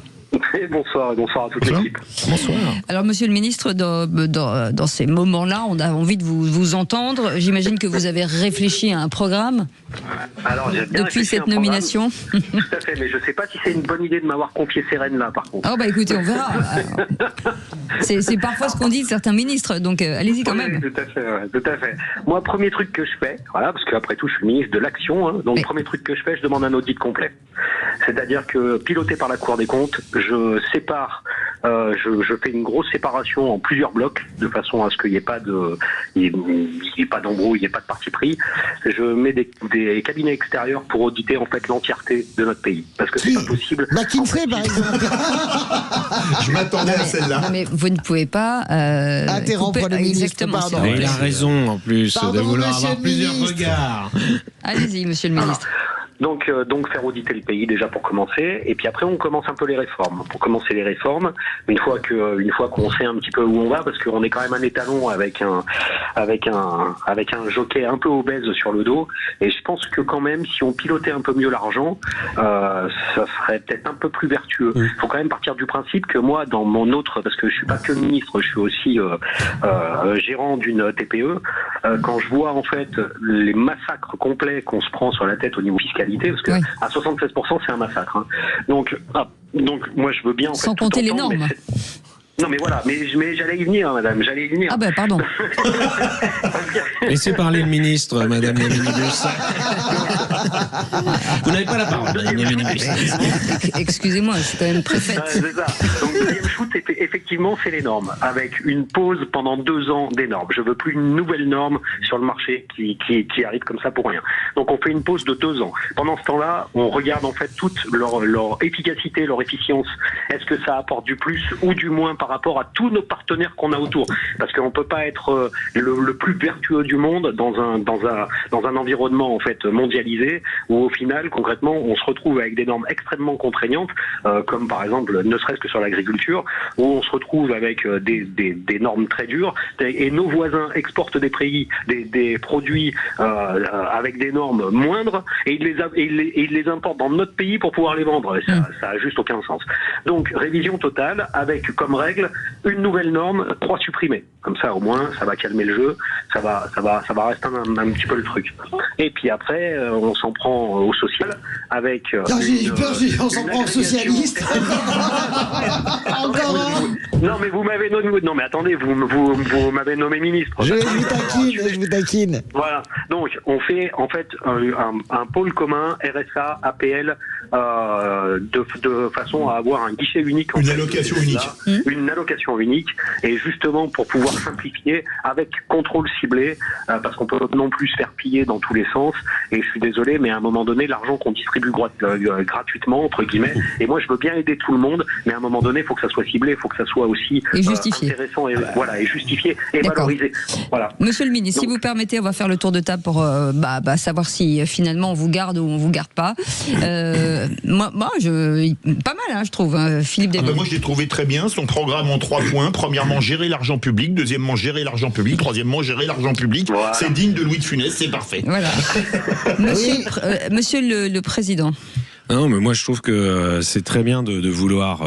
Bonsoir à toute l'équipe. Bonsoir. Alors, monsieur le ministre, dans ces moments-là, on a envie de vous entendre. J'imagine que vous avez réfléchi à un programme. Alors, j'ai bien depuis cette nomination. Tout à fait, mais je ne sais pas si c'est une bonne idée de m'avoir confié ces rênes-là, par contre. Oh, bah écoutez, on verra. C'est parfois ce qu'on dit de certains ministres, donc allez-y quand même. Tout à fait. Moi, premier truc que je fais, voilà, parce qu'après tout, je suis ministre de l'Action, hein, donc premier truc que je fais, je demande un audit complet. C'est-à-dire que, piloté par la Cour des comptes, je sépare, je fais une grosse séparation en plusieurs blocs, de façon à ce qu'il n'y ait pas d'embrouille, il n'y ait pas de parti pris. Je mets des cabinets extérieurs pour auditer en fait l'entièreté de notre pays, parce que c'est pas possible. McKinsey, par exemple. Je m'attendais à celle-là. Non, mais vous ne pouvez pas interrompre le ministre. Exactement. Pardon. Et il a raison en plus de vouloir monsieur avoir le plusieurs ministre. regards. Allez-y, monsieur le ministre. Donc faire auditer le pays déjà pour commencer, et puis après on commence un peu les réformes. Pour commencer les réformes, une fois qu'on sait un petit peu où on va, parce qu'on est quand même un étalon avec un jockey un peu obèse sur le dos, et je pense que quand même si on pilotait un peu mieux l'argent, ça serait peut-être un peu plus vertueux. Il faut quand même partir du principe que moi, dans mon autre, parce que je suis pas que ministre, je suis aussi gérant d'une TPE, quand je vois en fait les massacres complets qu'on se prend sur la tête au niveau fiscalité, parce que à 76% c'est un massacre. Hein. Donc moi je veux bien en sans fait, compter les normes. Non mais voilà, mais j'allais y venir, madame, j'allais y venir. Ah ben pardon. Laissez parler le ministre, madame la minibus. Vous n'avez pas la parole, madame la minibus. Excusez-moi, je suis quand même préfète. C'est ça. Donc deuxième shoot, effectivement, c'est les normes, avec une pause pendant 2 ans des normes. Je veux plus une nouvelle norme sur le marché qui arrive comme ça pour rien. Donc on fait une pause de 2 ans. Pendant ce temps-là, on regarde en fait toute leur efficacité, leur efficience. Est-ce que ça apporte du plus ou du moins par rapport à tous nos partenaires qu'on a autour, parce qu'on peut pas être le plus vertueux du monde dans un environnement en fait mondialisé idée, où au final, concrètement, on se retrouve avec des normes extrêmement contraignantes, comme par exemple, ne serait-ce que sur l'agriculture, où on se retrouve avec des normes très dures, et nos voisins exportent des produits avec des normes moindres, et ils les importent dans notre pays pour pouvoir les vendre. Et ça a juste aucun sens. Donc, révision totale, avec comme règle une nouvelle norme, 3 supprimés. Comme ça, au moins, ça va calmer le jeu, ça va rester un petit peu le truc. Et puis après, on s'en prend au social avec. On s'en prend au socialiste. Encore un. Non, mais vous m'avez nommé. Non, mais attendez, vous m'avez nommé ministre. Je vous taquine. Voilà. Donc, on fait en fait un pôle commun RSA, APL, de façon à avoir un guichet unique. Une allocation unique. Une allocation unique, et justement pour pouvoir simplifier avec contrôle ciblé, parce qu'on peut non plus se faire piller dans tous les sens. Et je suis désolé, mais à un moment donné, l'argent qu'on distribue gratuitement entre guillemets. Et moi, je veux bien aider tout le monde, mais à un moment donné, il faut que ça soit ciblé, il faut que ça soit aussi intéressant et voilà, et justifié et valorisé. Voilà. Monsieur le ministre, si vous permettez, on va faire le tour de table pour savoir si finalement on vous garde ou on vous garde pas. Moi, pas mal, hein, je trouve. Philippe David. Moi, je l'ai trouvé très bien. Son programme en 3 points. Premièrement, gérer l'argent public. Deuxièmement, gérer l'argent public. Troisièmement, gérer l'argent public. Voilà. C'est digne de Louis de Funès. C'est parfait. Voilà. Monsieur le Président. Non, mais moi je trouve que c'est très bien de vouloir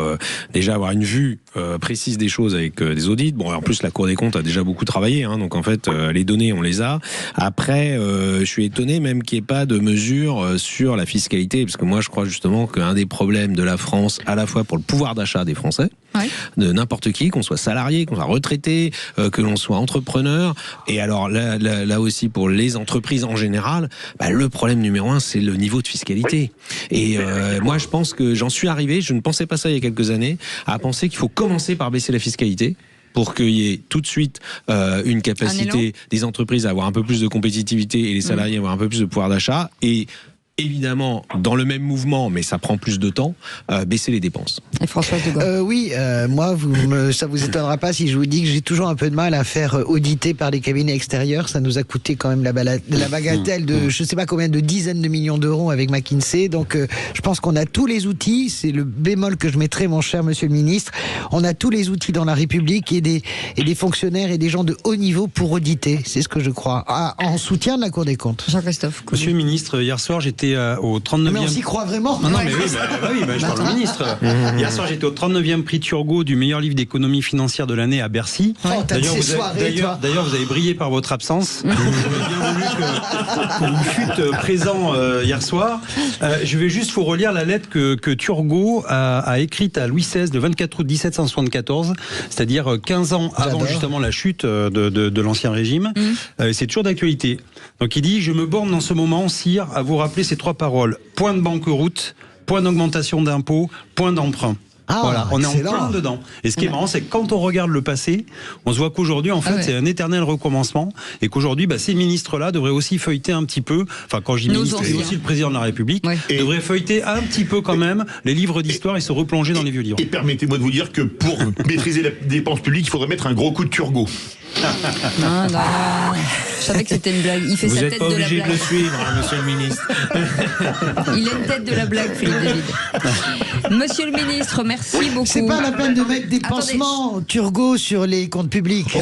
déjà avoir une vue précise des choses avec des audits. Bon, en plus la Cour des comptes a déjà beaucoup travaillé, hein, donc en fait les données on les a. Après, je suis étonné même qu'il n'y ait pas de mesures sur la fiscalité, parce que moi je crois justement qu'un des problèmes de la France, à la fois pour le pouvoir d'achat des Français, de n'importe qui, qu'on soit salarié, qu'on soit retraité, que l'on soit entrepreneur, et alors là aussi pour les entreprises en général, le problème numéro 1 c'est le niveau de fiscalité. Et moi je pense que j'en suis arrivé, je ne pensais pas ça il y a quelques années, à penser qu'il faut commencer par baisser la fiscalité pour qu'il y ait tout de suite une capacité des entreprises à avoir un peu plus de compétitivité et les salariés à avoir un peu plus de pouvoir d'achat, et évidemment, dans le même mouvement, mais ça prend plus de temps, baisser les dépenses. Et Françoise de Gaulle. Oui, moi, ça vous étonnera pas si je vous dis que j'ai toujours un peu de mal à faire auditer par des cabinets extérieurs. Ça nous a coûté quand même la bagatelle de je sais pas combien de dizaines de millions d'euros avec McKinsey. Donc, je pense qu'on a tous les outils. C'est le bémol que je mettrai, mon cher monsieur le ministre. On a tous les outils dans la République et des fonctionnaires et des gens de haut niveau pour auditer. C'est ce que je crois. En soutien de la Cour des comptes. Jean-Christophe. Monsieur le ministre, hier soir, j'étais au 39e... Mais on s'y croit vraiment. Non, mais je parle au ministre. Hier soir, j'étais au 39e prix Turgot du meilleur livre d'économie financière de l'année à Bercy. D'ailleurs, vous avez brillé par votre absence. Donc, j'aurais bien voulu que vous fûtes présent hier soir. Je vais juste vous relire la lettre que Turgot a écrite à Louis XVI le 24 août 1774, c'est-à-dire 15 ans avant justement la chute de l'Ancien Régime. C'est toujours d'actualité. Donc il dit « Je me borne dans ce moment, sire, à vous rappeler ces 3 paroles. Point de banqueroute, point d'augmentation d'impôts, point d'emprunt. » Voilà, on est en plein dedans. Et ce qui est marrant, c'est que quand on regarde le passé, on se voit qu'aujourd'hui, en fait, c'est un éternel recommencement, et qu'aujourd'hui, ces ministres-là devraient aussi feuilleter un petit peu, enfin, quand je dis ministre, c'est aussi le président de la République, devrait feuilleter un petit peu quand même les livres d'histoire et se replonger dans les vieux livres. Et permettez-moi de vous dire que pour maîtriser la dépense publique, il faudrait mettre un gros coup de Turgot. Non, je savais que c'était une blague. Il fait sa tête de la blague. Vous n'êtes pas obligé de le suivre, monsieur le ministre. Il a une tête de la blague, Philippe David. Monsieur le ministre, merci beaucoup. C'est pas la peine de mettre des pansements Turgot sur les comptes publics.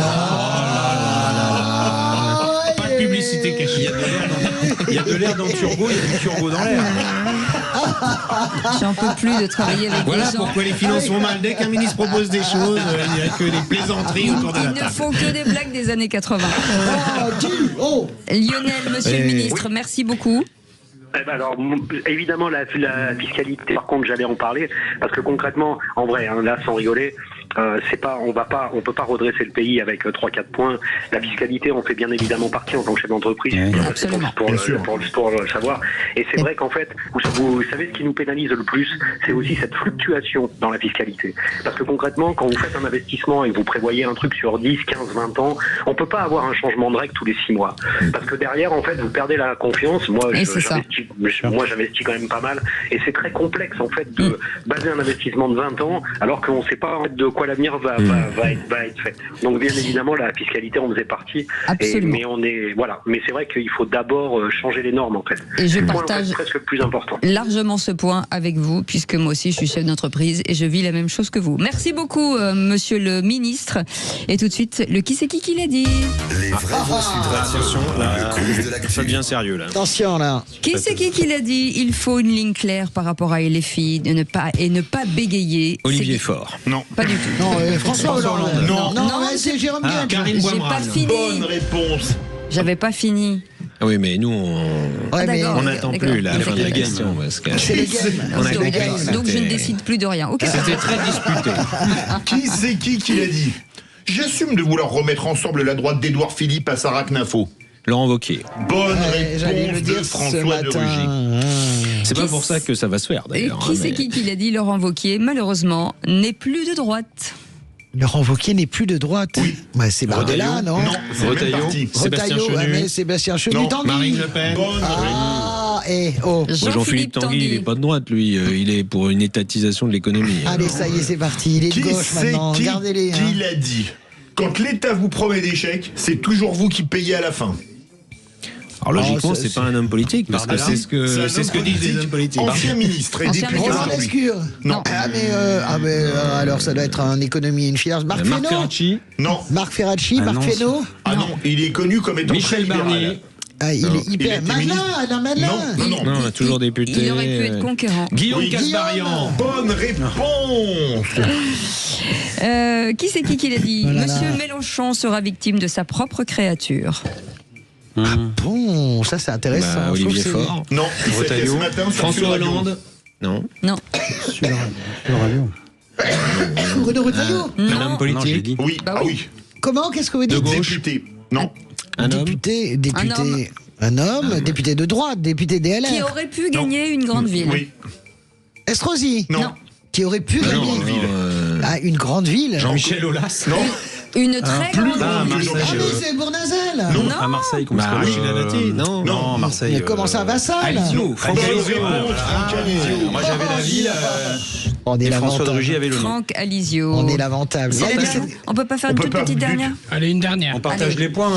Pas de publicité cachée. Il y a de l'air dans Turgot, il y a du Turgot dans l'air. J'en peux plus de travailler avec des gens. Voilà pourquoi les finances vont mal. Dès qu'un ministre propose des choses, il n'y a que des plaisanteries autour de la table. Ils ne font que des blagues des années 80. Lionel, monsieur le ministre, merci beaucoup. Alors, évidemment, la fiscalité, par contre, j'allais en parler, parce que concrètement, en vrai, là, sans rigoler, on peut pas redresser le pays avec 3-4 points. La fiscalité, on fait bien évidemment partie en tant que chef d'entreprise. Pour le savoir. Et c'est vrai qu'en fait, vous savez ce qui nous pénalise le plus, c'est aussi cette fluctuation dans la fiscalité. Parce que concrètement, quand vous faites un investissement et que vous prévoyez un truc sur 10, 15, 20 ans, on peut pas avoir un changement de règle tous les 6 mois. Parce que derrière, en fait, vous perdez la confiance. Moi, j'investis quand même pas mal. Et c'est très complexe, en fait, de baser un investissement de 20 ans, alors qu'on sait pas de quoi l'avenir va être fait. Donc bien évidemment la fiscalité en faisait partie. Mais mais c'est vrai qu'il faut d'abord changer les normes en fait. Et je moi, partage c'est presque le plus important. Largement ce point avec vous, puisque moi aussi je suis chef d'entreprise et je vis la même chose que vous. Merci beaucoup, monsieur le ministre. Et tout de suite, le qui c'est qui l'a dit. Les vrais voix Sud Radio. Attention, là, Le quiz de l'actu. ça devient sérieux là. Attention là. Qui c'est qui l'a dit. Il faut une ligne claire par rapport à LFI et ne pas bégayer. Olivier Faure. Non. Pas du tout. Non, François Hollande. Non. Non, c'est Jérôme Guedj. Karine J'ai Boimard. pas fini. Bonne réponse. J'avais pas fini. Oui, mais nous, Ouais, mais d'accord. on n'attend D'accord. plus la Donc, fin de la c'est question. Parce que c'est le game. on a compris. Donc je ne C'était- décide plus de rien. Ok. C'était très disputé. Qui c'est qui l'a dit? J'assume de vouloir remettre ensemble la droite d'Édouard Philippe à Sarah Knafo. Laurent Wauquiez. Bonne J'allais le réponse dire de ce François de matin. Rugy. C'est pas pour ça que ça va se faire Et d'ailleurs. qui c'est qui l'a dit. Laurent Wauquiez, malheureusement, n'est plus de droite. Laurent Wauquiez n'est plus de droite. Oui. Bah, c'est Bardella, Retailleau. non? Non, c'est le même Retailleau. parti. Sébastien Retailleau, Chenu. mais Sébastien Chenu. Non, Tanguy. Marine Le Pen. Bonne Ah, oh. Jean-Philippe Tanguy, il est pas de droite, lui. Il est pour une étatisation de l'économie. Allez, ça y est, c'est parti. Il est de Qui gauche c'est maintenant. Regardez-les. qui l'a dit? Quand l'État vous promet des chèques, c'est toujours vous qui payez à la fin. Alors logiquement, Oh, c'est pas un homme politique, parce que Bardella. c'est ce que disent les hommes politiques. Ancien ministre et Ancien député ministre. Roland aujourd'hui. Lescure. Non. Ah, mais alors ça doit être un économie et une finance. Marc Marc Fesneau. Ferracci, Non. Marc Ferracci, Ah Marc non, Fesneau. Ah non, il est connu comme étant Michel très libéral. Barnier. Ah, il est Il hyper. était Malin, ministre. Alain Malin. Non. non, on a toujours député. Il aurait pu être conquérant. Guillaume Oui. Casbarian. Bonne réponse. Qui c'est qui l'a dit. Oh là là. Monsieur Mélenchon sera victime de sa propre créature. Bon, ça c'est intéressant. Bah, Je trouve Olivier que c'est- Faure. Non, c'était ce matin sur Sud François Radio. Hollande. Non. Non. Bruno Retailleau. Un homme Non, je l'ai politique. dit. Oui, Bah ah oui. oui. Comment? Qu'est-ce que vous dites? Député. Non. Un homme. Député. Un homme. Un homme, député de droite, député Qui DLR. aurait pu gagner une grande ville. Oui. Estrosi. Non. Qui aurait pu Ah non, gagner non, Ah, une grande ville. Jean-Michel Aulas. Non. Une très Plus grande grande ville. que Ah, Jean-Michel. mais c'est Bournazel. Non. À Marseille, comment Bah, ça s'appelle Rachida Dati, non. Non, Marseille. Mais comment ça, Vassal? Alizio. Franck Bonne Alizio. réponse, Franck Alizio. Moi j'avais la ville. On est Et François de lamentable. Rugy avait le nom. Franck Alizio. On est lamentable. C'est la Non, mais dernière. On peut pas faire On une peut toute pas petite du tout. dernière. Allez, une dernière. On partage les points,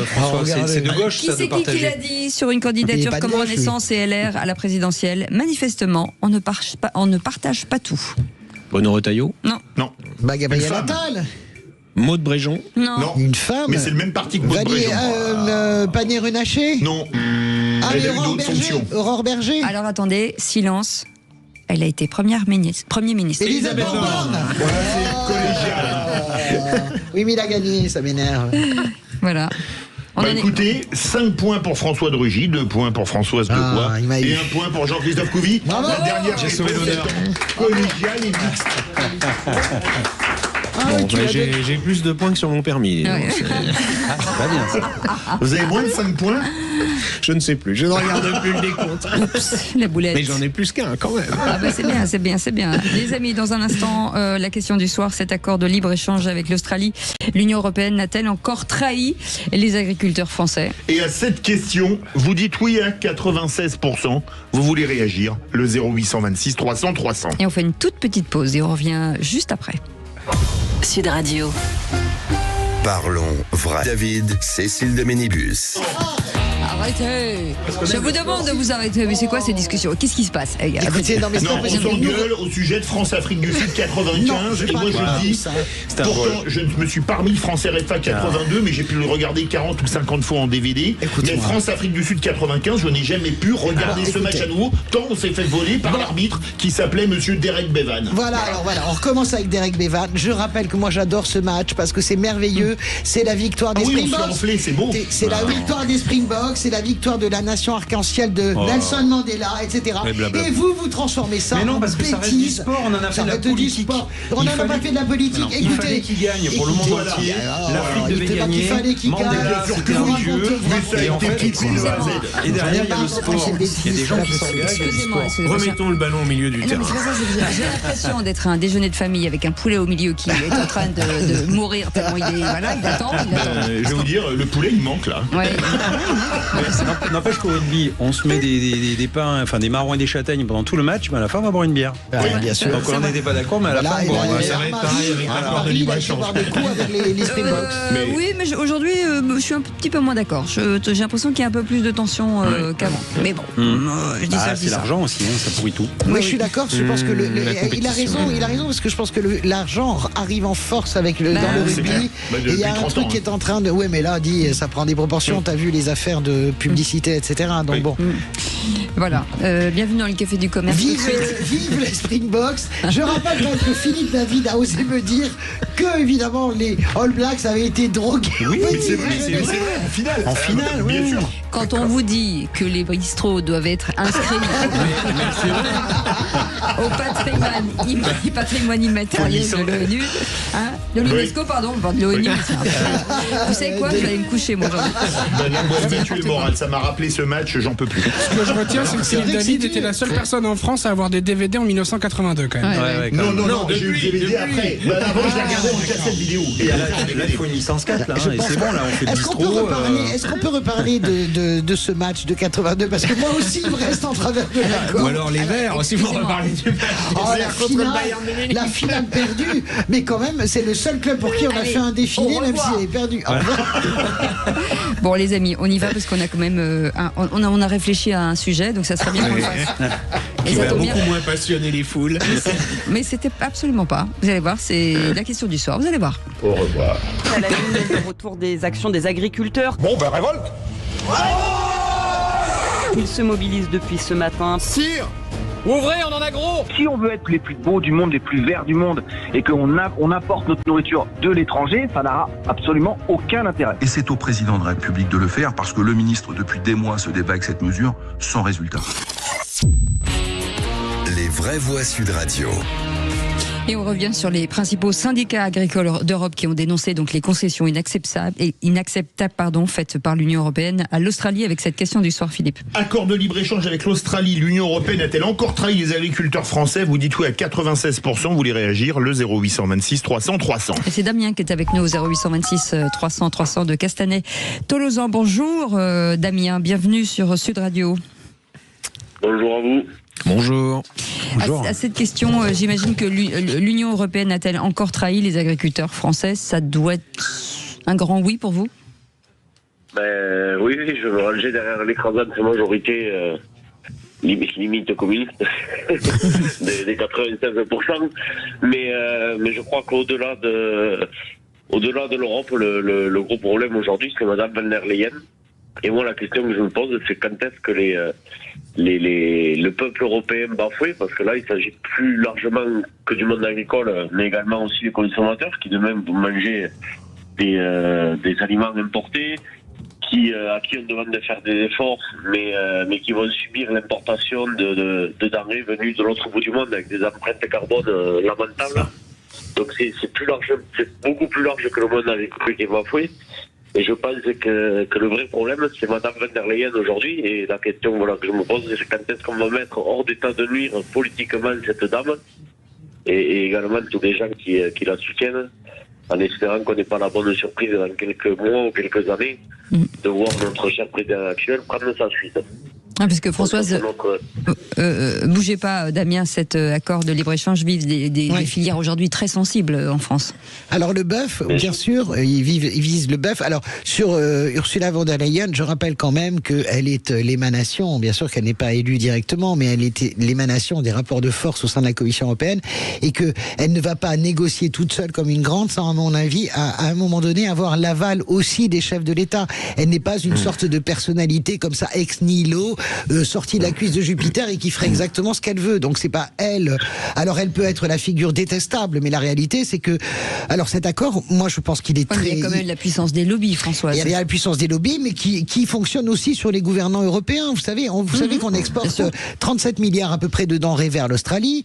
François. regardez. C'est de gauche, Qui ça, de c'est qui l'a partager. dit sur une Il est candidature pas de comme gauche, lui. Renaissance et LR à la présidentielle? Manifestement, on ne partage pas tout. Bruno Retailleau. Non. Non. Bah, Gabriel Une femme. Attal. Maud Bréjon. Non. Non. Une femme. Mais c'est le même parti que Maud Valier, Bréjon. Panier-Runacher. Non. Ah, Elle mais a eu Aurore d'autres Berger. fonctions. Aurore Berger. Alors attendez, silence. Elle a été Premier ministre. Elisabeth Borne. Voilà, c'est collégial. Oui, mais il a gagné, ça m'énerve. Voilà. On Bah en est- écoutez, 5 points pour François de Rugy, 2 points pour Françoise Decoy il m'a eu. et 1 point pour Jean-Christophe Couvi. Bravo. La dernière J'ai sauvé réponse l'honneur. étant collégiale et mixte. Bon, tu bah, l'as j'ai plus de points que sur mon permis. Ouais. Donc, c'est- Pas bien ça. Vous avez moins de 5 points? Je ne sais plus. Je ne regarde plus le décompte. Oups, la boulette. Mais j'en ai plus qu'un quand même. Ah bah c'est bien. Les amis, dans un instant, la question du soir, cet accord de libre-échange avec l'Australie, l'Union européenne n'a-t-elle encore trahi les agriculteurs français? Et à cette question, vous dites oui à 96%. Vous voulez réagir? Le 0826 300 300. Et on fait une toute petite pause et on revient juste après. Sud Radio. Parlons vrai. David, Cécile de Ménibus. Arrêtez! Je vous demande de vous arrêter. Mais c'est quoi ces discussions? Qu'est-ce qui se passe? Eh, Écoutez, non, mais c'est Non, pas on possible. s'engueule au sujet de France-Afrique du Sud 95. Non, c'est et pas moi grave, je dis, ça. un pourtant vol. je ne me suis pas remis France RFA 82, mais j'ai pu le regarder 40 ou 50 fois en DVD. Écoute-moi. Mais France-Afrique du Sud 95, je n'ai jamais pu regarder ce match à nouveau, tant on s'est fait voler par l'arbitre qui s'appelait Monsieur Derek Bevan. Voilà, alors voilà, on recommence avec Derek Bevan. Je rappelle que moi j'adore ce match parce que c'est merveilleux. C'est la victoire des Ah oui, on se fait Springboks. enfler, c'est beau. C'est la victoire des Springboks, c'est la victoire de la nation arc-en-ciel de Nelson Mandela, etc. Mais blabla. Et vous trtransformez ça Mais non, en parce que ça reste du bêtises. sport, on en a fait Ça de la reste du politique. sport. On Il n'en a pas fallait- fait de la politique. Non, il fallait qu'il gagne pour le monde écoutez, entier. voilà. L'Afrique Il devait était pas qu'il gagner. fallait qu'il gagne. Mandela, c'était un dieu. Et en fait, et derrière, il y a le sport. Il y a des gens qui s'engagent. il y a du Excusez-moi. sport. Remettons le ballon au milieu du Non, mais terrain. c'est pas ça, c'est que j'ai l'impression d'être à un déjeuner de famille avec un poulet au milieu qui est en train de mourir tellement il est. Voilà, il attend. Je vais vous dire, le poulet il manque là. Ouais. N'empêche qu'au rugby, on se met des pains, enfin des marrons et des châtaignes pendant tout le match, mais à la fin on va boire une bière. Bien sûr. Donc on n'était pas d'accord, mais à la fin on boit une bière. Ça va être pareil avec l'accord de libre-échange. Oui, mais aujourd'hui, je suis un petit peu moins d'accord. J'ai l'impression qu'il y a un peu plus de tension qu'avant. Mais bon, je dis ça. C'est l'argent aussi, ça pourrit tout. Oui, je suis d'accord. Je pense que il a raison parce que je pense que l'argent arrive en force avec dans le rugby. Et il y a un truc qui est en train de. Ouais, mais là, ça prend des proportions. T'as vu les affaires de publicité, etc. Donc bon. Voilà. Bienvenue dans le Café du Commerce. Vive les Springboks. Je rappelle quand même que Philippe David a osé me dire que évidemment les All Blacks avaient été drogués. Oui, c'est vrai. En finale, oui. Bien sûr. Quand on vous dit que les bistrots doivent être inscrits au patrimoine immatériel de l'ONU, de l'UNESCO, pardon, de l'ONU. Vous savez quoi, je vais aller me coucher moi aujourd'hui. Le moral, ça m'a rappelé ce match, j'en peux plus. Ce que je retiens, c'est que Philippe David était la seule personne en France à avoir des DVD en 1982 quand même. Non, j'ai eu le DVD après. Avant, je l'ai regardé en cassette vidéo. Et là, il faut une licence 4, là. Et c'est bon, là, on fait le bistrot. Est-ce qu'on peut reparler de ce match de 82 parce que moi aussi il me reste en travers de la gorge. Ou alors les Verts aussi pour reparler du match. La finale perdue, mais quand même c'est le seul club pour qui on a fait un défilé même s'il est perdu. Bon les amis, on y va parce qu'on a quand même on a réfléchi à un sujet, donc ça serait bien qu'on le fasse. Qui va beaucoup moins passionner les foules. Mais c'était absolument pas. Vous allez voir, c'est la question du soir. Vous allez voir. Au revoir. À la une, le retour des actions des agriculteurs. Bon, révolte. Ils se mobilisent depuis ce matin. Sire, ouvrez, on en a gros. Si on veut être les plus beaux du monde, les plus verts du monde, et qu'on apporte notre nourriture de l'étranger, ça n'a absolument aucun intérêt. Et c'est au président de la République de le faire, parce que le ministre, depuis des mois, se débat avec cette mesure, sans résultat. Les vraies voix Sud Radio. Et on revient sur les principaux syndicats agricoles d'Europe qui ont dénoncé donc les concessions inacceptables faites par l'Union européenne à l'Australie avec cette question du soir, Philippe. Accord de libre-échange avec l'Australie. L'Union européenne a-t-elle encore trahi les agriculteurs français? Vous dites oui à 96%. Vous voulez réagir? Le 0826 300 300. Et c'est Damien qui est avec nous au 0826 300 300 de Castanet-Tolosan. Bonjour Damien, bienvenue sur Sud Radio. Bonjour à vous. Bonjour. À cette question, j'imagine que l'Union européenne a-t-elle encore trahi les agriculteurs français? Ça doit être un grand oui pour vous? Oui, je me rangeais derrière l'écrasante majorité limite communiste des 96%. Mais je crois qu'au-delà de l'Europe, le gros problème aujourd'hui, c'est Madame von der Leyen. Et moi, la question que je me pose, c'est quand est-ce que le peuple européen bafoué, parce que là, il s'agit plus largement que du monde agricole, mais également aussi des consommateurs qui demain vont manger des aliments importés, à qui on demande de faire des efforts, mais qui vont subir l'importation de denrées venues de l'autre bout du monde avec des empreintes carbone lamentables. Donc c'est plus large, c'est beaucoup plus large que le monde agricole qui est bafoué. Et je pense que le vrai problème, c'est Madame von der Leyen aujourd'hui. Et la question que je me pose, c'est quand est-ce qu'on va mettre hors d'état de nuire politiquement cette dame et également tous les gens qui la soutiennent, en espérant qu'on n'ait pas la bonne surprise dans quelques mois ou quelques années de voir notre cher président actuel prendre sa suite. Parce que Françoise, bougez pas, Damien, cet accord de libre-échange vise des filières aujourd'hui très sensibles en France. Alors le bœuf, bien sûr, ils visent le bœuf. Alors sur Ursula von der Leyen, je rappelle quand même qu'elle est l'émanation, bien sûr qu'elle n'est pas élue directement, mais elle est l'émanation des rapports de force au sein de la Commission européenne et qu'elle ne va pas négocier toute seule comme une grande sans, à mon avis, à un moment donné, avoir l'aval aussi des chefs de l'État. Elle n'est pas une sorte de personnalité comme ça, ex nihilo, sortie de la cuisse de Jupiter et qui ferait exactement ce qu'elle veut. Donc c'est pas elle. Alors elle peut être la figure détestable, mais la réalité c'est que, alors cet accord, moi je pense qu'il est très... Il y a quand même la puissance des lobbies, François. Il y a la puissance des lobbies, mais qui fonctionne aussi sur les gouvernants européens. Vous savez, qu'on exporte 37 milliards à peu près de denrées vers l'Australie.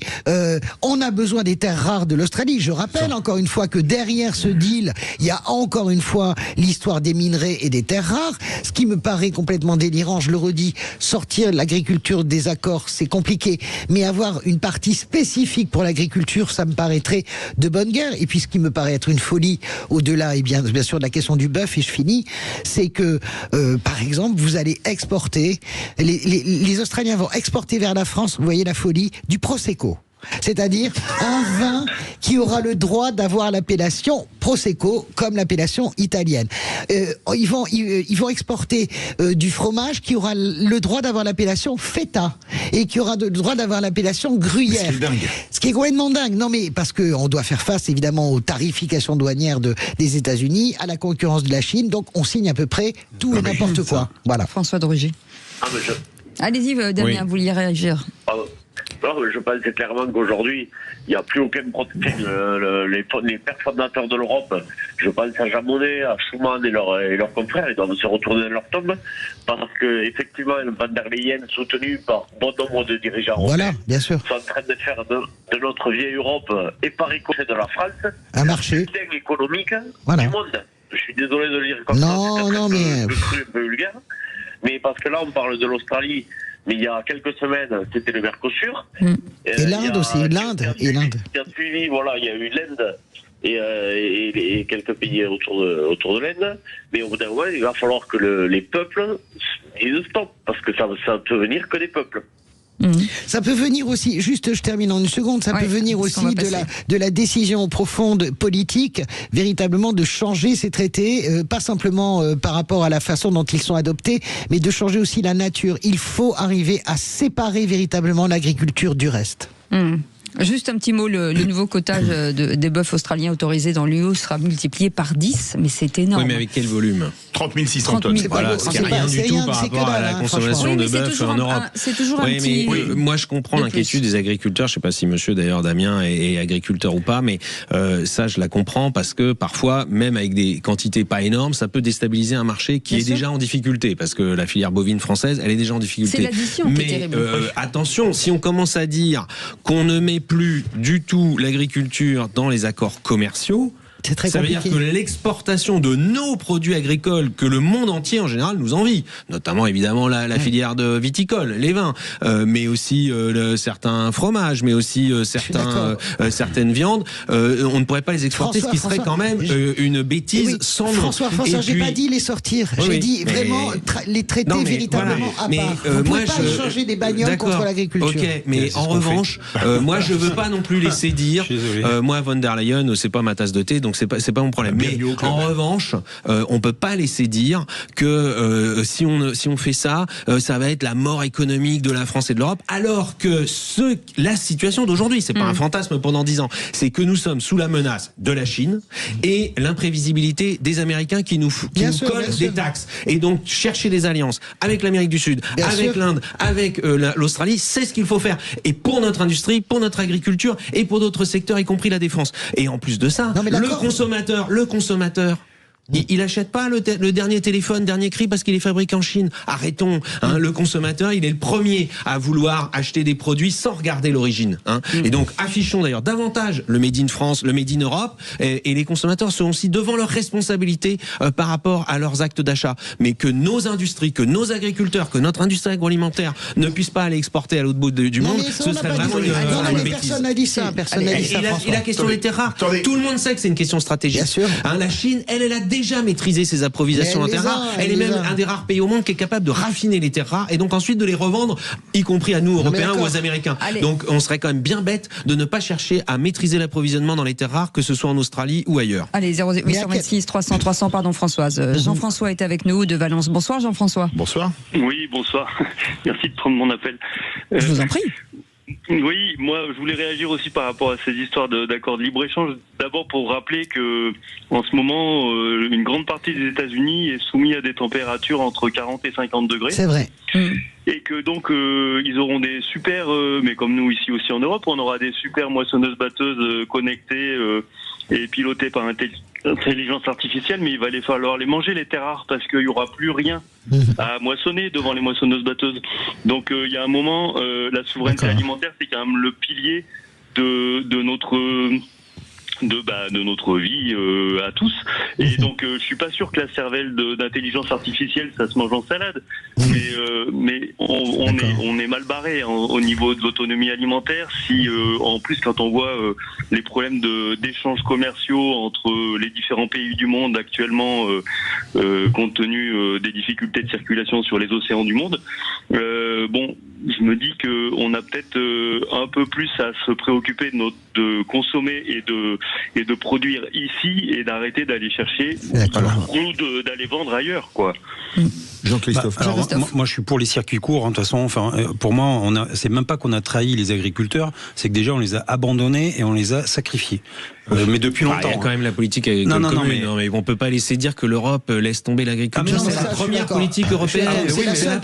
On a besoin des terres rares de l'Australie. Je rappelle encore une fois que derrière ce deal, il y a encore une fois l'histoire des minerais et des terres rares. Ce qui me paraît complètement délirant, je le redis, sortir l'agriculture des accords, c'est compliqué. Mais avoir une partie spécifique pour l'agriculture, ça me paraîtrait de bonne guerre. Et puis ce qui me paraît être une folie, au-delà, et bien sûr, de la question du bœuf, et je finis, c'est que, par exemple, vous allez exporter, les Australiens vont exporter vers la France, vous voyez la folie, du Prosecco. C'est-à-dire un vin qui aura le droit d'avoir l'appellation Prosecco comme l'appellation italienne. Ils vont exporter du fromage qui aura le droit d'avoir l'appellation Feta et qui aura le droit d'avoir l'appellation Gruyère. Ce qui est complètement dingue. Non mais parce que on doit faire face évidemment aux tarifications douanières des États-Unis, à la concurrence de la Chine. Donc on signe à peu près tout et n'importe quoi. Voilà. François de Rugy. Allez-y, Damien, vous vouliez réagir. Non, je pense clairement qu'aujourd'hui, il n'y a plus aucun protège. Les pères fondateurs de l'Europe, je pense à Jean Monnet, à Schuman et leurs confrères, ils doivent se retourner dans leur tombe parce qu'effectivement, van der Leyen, soutenu par bon nombre de dirigeants européens, bien sûr, sont en train de faire de notre vieille Europe et par ricochet de la France un marché économique du monde. Je suis désolé de le dire comme ça, c'est un peu vulgaire, mais parce que là, on parle de l'Australie. Mais il y a quelques semaines, c'était le Mercosur. Et l'Inde aussi, l'Inde. Qui a suivi, voilà, il y a eu l'Inde et quelques pays autour de l'Inde. Mais au bout d'un moment, il va falloir que les peuples disent stop, parce que ça peut venir que des peuples. Ça peut venir aussi, juste je termine en une seconde, ça peut venir aussi de la décision profonde politique, véritablement de changer ces traités, pas simplement par rapport à la façon dont ils sont adoptés, mais de changer aussi la nature. Il faut arriver à séparer véritablement l'agriculture du reste. Juste un petit mot, le nouveau quota des bœufs australiens autorisés dans l'UE sera multiplié par 10, mais c'est énorme. Oui, mais avec quel volume ? 30 600 tonnes. Voilà, ce qui n'est rien du tout par rapport à la consommation de bœuf en Europe. C'est toujours un petit... Moi, je comprends l'inquiétude des agriculteurs. Je ne sais pas si monsieur, d'ailleurs, Damien, est agriculteur ou pas, mais ça, je la comprends parce que parfois, même avec des quantités pas énormes, ça peut déstabiliser un marché qui est déjà en difficulté parce que la filière bovine française, elle est déjà en difficulté. C'est l'addition qui est terrible. Attention, si on commence à dire qu'on ne met plus du tout l'agriculture dans les accords commerciaux, ça veut dire que l'exportation de nos produits agricoles que le monde entier en général nous envie, notamment évidemment la filière de viticole, les vins, mais aussi certains fromages, mais aussi certaines viandes, on ne pourrait pas les exporter, ce qui serait quand même une bêtise sans nom. François, j'ai pas dit les sortir, j'ai dit vraiment les traiter véritablement à part. On ne peut pas échanger des bagnoles contre l'agriculture. Ok, mais en revanche, moi je veux pas non plus laisser dire, moi von der Leyen, c'est pas ma tasse de thé, donc c'est pas mon problème. Mais en revanche, on peut pas laisser dire que si on fait ça, ça va être la mort économique de la France et de l'Europe, alors que la situation d'aujourd'hui, c'est pas un fantasme pendant 10 ans, c'est que nous sommes sous la menace de la Chine et l'imprévisibilité des Américains qui nous collent des taxes. Et donc chercher des alliances avec l'Amérique du Sud, avec l'Inde, avec l'Australie, c'est ce qu'il faut faire. Et pour notre industrie, pour notre agriculture et pour d'autres secteurs, y compris la défense. Et en plus de ça, le consommateur, il achète pas le dernier téléphone, dernier cri parce qu'il est fabriqué en Chine. Arrêtons. Le consommateur, il est le premier à vouloir acheter des produits sans regarder l'origine. Et donc, affichons d'ailleurs davantage le Made in France, le Made in Europe, et les consommateurs seront aussi devant leurs responsabilités par rapport à leurs actes d'achat. Mais que nos industries, que nos agriculteurs, que notre industrie agroalimentaire ne puissent pas aller exporter à l'autre bout du monde, ce serait vraiment une bêtise. Personne n'a dit ça. Et la question des terres rares, tout le monde sait que c'est une question stratégique. La Chine, elle a déjà maîtrisé ses approvisionnements en terres rares. Elle est même un des rares pays au monde qui est capable de raffiner les terres rares et donc ensuite de les revendre, y compris à nous, Européens ou aux Américains. Donc on serait quand même bien bête de ne pas chercher à maîtriser l'approvisionnement dans les terres rares, que ce soit en Australie ou ailleurs. Allez, 0826 300, pardon Françoise. Jean-François est avec nous de Valence. Bonsoir Jean-François. Bonsoir. Oui, bonsoir. Merci de prendre mon appel. Je vous en prie. Oui, moi je voulais réagir aussi par rapport à ces histoires d'accords de libre-échange. D'abord pour rappeler que en ce moment, une grande partie des États-Unis est soumise à des températures entre 40 et 50 degrés. C'est vrai. Et que donc ils auront des super, mais comme nous ici aussi en Europe, on aura des super moissonneuses-batteuses connectées et pilotées par intelligence artificielle, mais il va falloir les manger les terres rares parce qu'il n'y aura plus rien à moissonner devant les moissonneuses-batteuses. Donc il y a un moment, la souveraineté alimentaire, c'est quand même le pilier de notre de notre vie à tous. Et donc je suis pas sûr que la cervelle d'intelligence artificielle ça se mange en salade, mais on est mal barré au niveau de l'autonomie alimentaire si en plus quand on voit les problèmes d'échanges commerciaux entre les différents pays du monde actuellement compte tenu des difficultés de circulation sur les océans du monde, bon, je me dis que on a peut-être un peu plus à se préoccuper de consommer et de produire ici et d'arrêter d'aller chercher ou d'aller vendre ailleurs, quoi. Jean-Christophe. Moi, je suis pour les circuits courts. Hein, de toute façon, pour moi, c'est même pas qu'on a trahi les agriculteurs, c'est que déjà on les a abandonnés et on les a sacrifiés. Mais depuis longtemps. Il y a quand même la politique agricole commune. Mais on peut pas laisser dire que l'Europe laisse tomber l'agriculture. C'est la première politique européenne. C'est la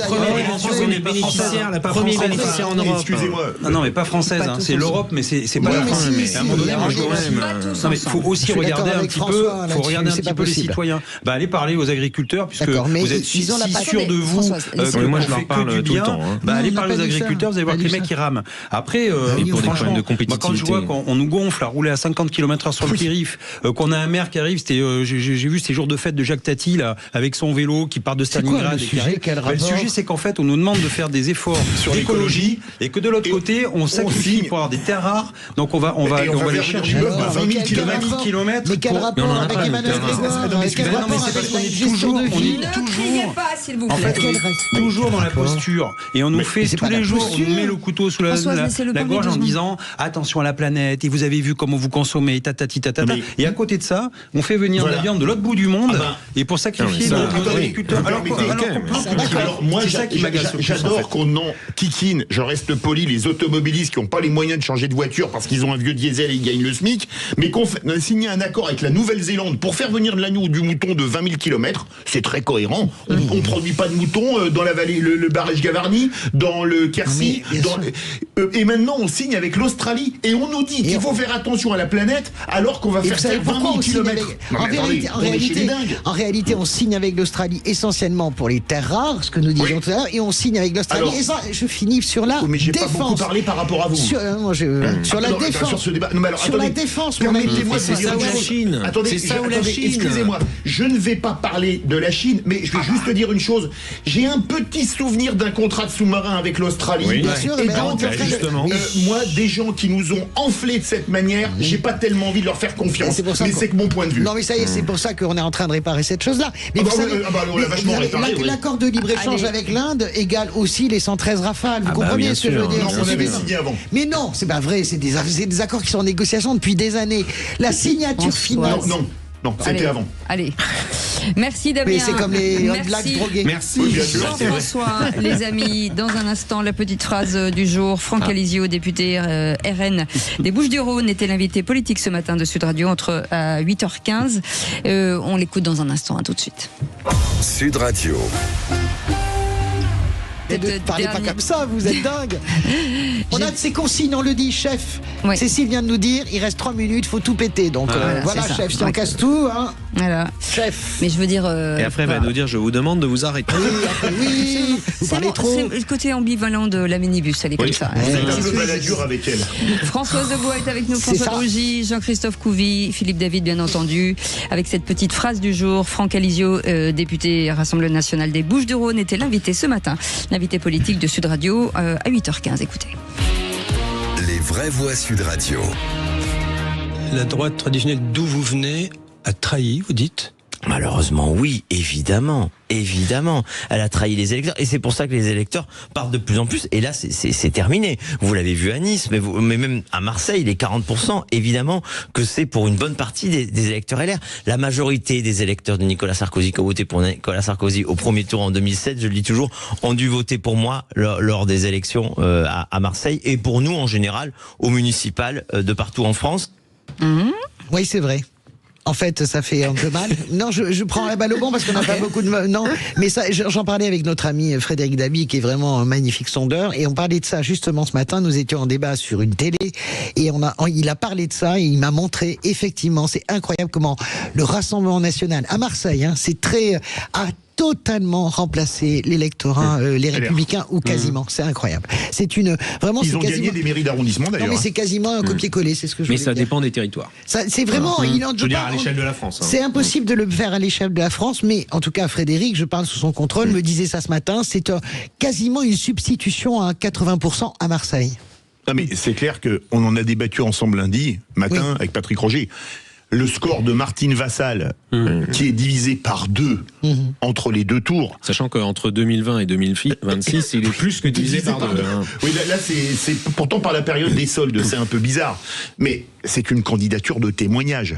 première bénéficiaire en Europe. Excusez-moi. Non, mais pas française. C'est l'Europe, mais c'est pas la France. À un moment donné, moi, je non, mais il faut aussi regarder un petit peu. Faut regarder un petit peu les citoyens. Allez parler aux agriculteurs, puisque vous êtes si sûr de vous que moi je leur parle tout le temps. Allez parler aux agriculteurs, vous allez voir que les mecs ils rament. Après, franchement, moi quand je vois qu'on nous gonfle à rouler à 50 km/h sur le périph', qu'on a un maire qui arrive, j'ai vu ces jours de fête de Jacques Tati là, avec son vélo qui part de Stalingrad. Le sujet, c'est qu'en fait, on nous demande de faire des efforts sur l'écologie et que de l'autre côté, on sacrifie pour avoir des terres rares. Donc on va les chercher 20 000 km. Mais quel rapport avec Emmanuel Grégoire? Non, mais c'est parce qu'on est toujours toujours dans la posture et on nous fait tous les jours, on nous met le couteau sous la gorge en disant attention à la planète et vous avez vu comment vous consommez tatati tatata, et à côté de ça on fait venir de la viande de l'autre bout du monde et pour sacrifier nos agriculteurs. Alors moi j'adore qu'on en kikine, je reste poli, les automobilistes qui n'ont pas les moyens de changer de voiture parce qu'ils ont un vieux diesel et ils gagnent le SMIC, mais qu'on a signé un accord avec la Nouvelle-Zélande pour faire venir de l'agneau ou du mouton de 20 000 km, c'est très cohérent. On ne produit pas de moutons dans la vallée, le barrage Gavarnie, dans le Quercy, et maintenant on signe avec l'Australie et on nous dit qu'il faut faire attention à la planète alors qu'on va faire 20 000 km. En réalité, on signe avec l'Australie essentiellement pour les terres rares, ce que nous disions tout à l'heure, et on signe avec l'Australie. Et ça, je finis sur la mais j'ai défense. Pas beaucoup parlé par rapport à vous. Sur la défense. Sur ce débat. Non, mais alors, sur la défense, permettez-moi de c'est ça ou la Chine. Attendez, excusez-moi, je ne vais pas parler de la Chine, mais je vais juste dire une chose. J'ai un petit souvenir d'un contrat de sous-marin avec l'Australie. Oui, bien sûr, et donc, moi, des gens qui nous ont enflés de cette manière, j'ai pas tellement envie de leur faire confiance. Mais c'est que mon point de vue. Non, mais ça y est, c'est pour ça qu'on est en train de réparer cette chose-là. Mais vous savez, l'accord de libre-échange avec l'Inde égale aussi les 113 Rafales. Vous comprenez ce que je veux dire? On avait signé avant. Mais non, c'est pas vrai. C'est des accords qui sont en négociation depuis des années. La signature finale. Non, c'était avant. Allez. Merci Damien. Mais c'est comme les blagues droguées. Merci. Jean-François, les amis, dans un instant, la petite phrase du jour. Franck Alizio, député RN des Bouches-du-Rhône, était l'invité politique ce matin de Sud Radio entre 8h15. On l'écoute dans un instant, tout de suite. Sud Radio. Ne parlez pas comme ça, vous êtes dingue. On a de ces consignes, on le dit, chef. Oui. Cécile vient de nous dire, il reste 3 minutes, il faut tout péter. Donc voilà chef, si on casse tout, hein. Voilà. Chef. Mais je veux dire. Et après, elle va nous dire, je vous demande de vous arrêter. Oui, vous parlez trop. C'est le côté ambivalent de la minibus, elle est comme ça. C'est un peu baladure avec elle. Françoise Debois est avec nous, François Drougy, Jean-Christophe Couvi, Philippe David, bien entendu. Avec cette petite phrase du jour, Franck Alizio, député Rassemblement National des Bouches-du-Rhône, était l'invité ce matin. L'invité politique de Sud Radio à 8h15. Écoutez. Les vraies voix Sud Radio. La droite traditionnelle d'où vous venez a trahi, vous dites ? Malheureusement, oui, évidemment. Elle a trahi les électeurs et c'est pour ça que les électeurs partent de plus en plus. Et là, c'est terminé. Vous l'avez vu à Nice, mais même à Marseille, les 40%, évidemment que c'est pour une bonne partie des électeurs LR. La majorité des électeurs de Nicolas Sarkozy qui ont voté pour Nicolas Sarkozy au premier tour en 2007, je le dis toujours, ont dû voter pour moi lors des élections à Marseille et pour nous en général au municipal de partout en France. Oui, c'est vrai. En fait, ça fait un peu mal. Non, je prends la balle au bon parce qu'on n'a pas beaucoup de... Non, mais ça, j'en parlais avec notre ami Frédéric Dabi, qui est vraiment un magnifique sondeur, et on parlait de ça justement ce matin. Nous étions en débat sur une télé, et il a parlé de ça, et il m'a montré, effectivement, c'est incroyable comment le Rassemblement National, à Marseille, c'est très... totalement remplacé l'électorat, les Républicains, ou quasiment. C'est incroyable. C'est une vraiment. Ils ont quasiment... gagné des mairies d'arrondissement d'ailleurs. Non, mais c'est quasiment un copier-coller, c'est ce que je. Mais voulais ça dire. dépend des territoires. Ça, c'est vraiment. Je veux dire à l'échelle de la France. C'est impossible de le faire à l'échelle de la France, mais en tout cas, Frédéric, je parle sous son contrôle, me disait ça ce matin. C'est quasiment une substitution à 80% à Marseille. Non, mais c'est clair qu'on en a débattu ensemble lundi matin avec Patrick Roger. Le score de Martine Vassal, qui est divisé par 2 entre les 2 tours. Sachant qu'entre 2020 et 2026, il est plus que divisé par 2. Oui, là c'est pourtant par la période des soldes, c'est un peu bizarre. Mais c'est une candidature de témoignage.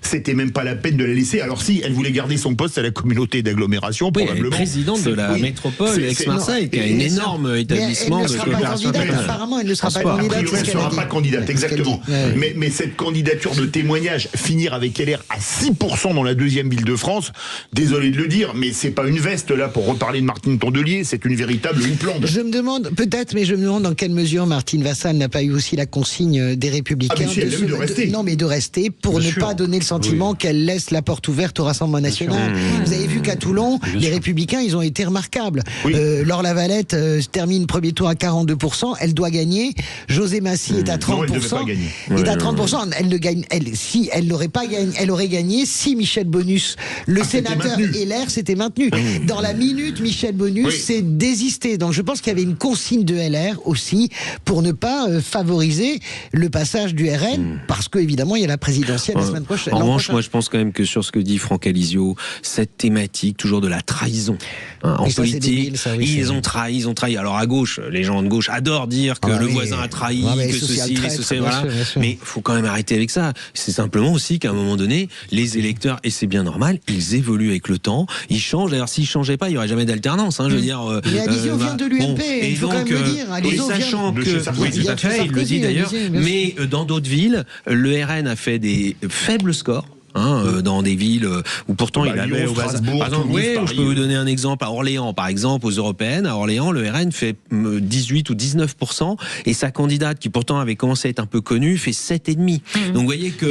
C'était même pas la peine de la laisser. Alors si elle voulait garder son poste à la communauté d'agglomération, probablement. Elle est présidente de la métropole ex-Marseille, qui a un énorme établissement de coopération. Apparemment, elle ne sera pas candidate. Elle ne sera pas candidate, exactement. Mais cette candidature de témoignage, finir avec LR à 6% dans la 2e ville de France, désolé de le dire, mais c'est pas une veste là pour reparler de Martine Tondelier, c'est une véritable houppelande. Je me demande, peut-être, mais je me demande dans quelle mesure Martine Vassal n'a pas eu aussi la consigne des Républicains. Ah, mais si, elle a eu de rester. Non, mais de rester pour Bien ne sûr. pas donner le sentiment qu'elle laisse la porte ouverte au Rassemblement national. Vous avez vu qu'à Toulon, les Républicains, ils ont été remarquables. Laure Lavalette termine premier tour à 42%, elle doit gagner. José Massy est à 30%. Non, elle devait pas gagner. Est à 30%. Elle ne gagne. Si elle n'aurait pas gagné, elle aurait gagné si Michel Bonus, le sénateur LR, s'était maintenu. Dans la minute, Michel Bonus s'est désisté. Donc je pense qu'il y avait une consigne de LR aussi pour ne pas favoriser le passage du RN, parce qu'évidemment il y a la présidentielle la semaine prochaine. En revanche, moi je pense quand même que sur ce que dit Franck Alizio, cette thématique toujours de la trahison en ça, politique, débile, ça, ils ont trahi. Alors à gauche, les gens de gauche adorent dire que le voisin a trahi, que ceci, voilà. Mais il faut quand même arrêter avec ça. C'est simplement aussi qu'à un moment donné, les électeurs, et c'est bien normal, ils évoluent avec le temps, ils changent. D'ailleurs, s'ils changeaient pas, il y aurait jamais d'alternance. Je veux dire. Mais Alizio vient de l'UMP, il faut quand même le dire. Alizio sachant vient que, oui, tout à fait, il le dit d'ailleurs. Mais dans d'autres villes, le RN a fait des faibles scores. Dans des villes où pourtant il avait Lyon, au hasard. Strasbourg, Par exemple, Toulouse, je Paris. peux vous donner un exemple à Orléans, par exemple, aux européennes. À Orléans, le RN fait 18 ou 19%, et sa candidate, qui pourtant avait commencé à être un peu connue, fait 7,5%. Donc vous voyez que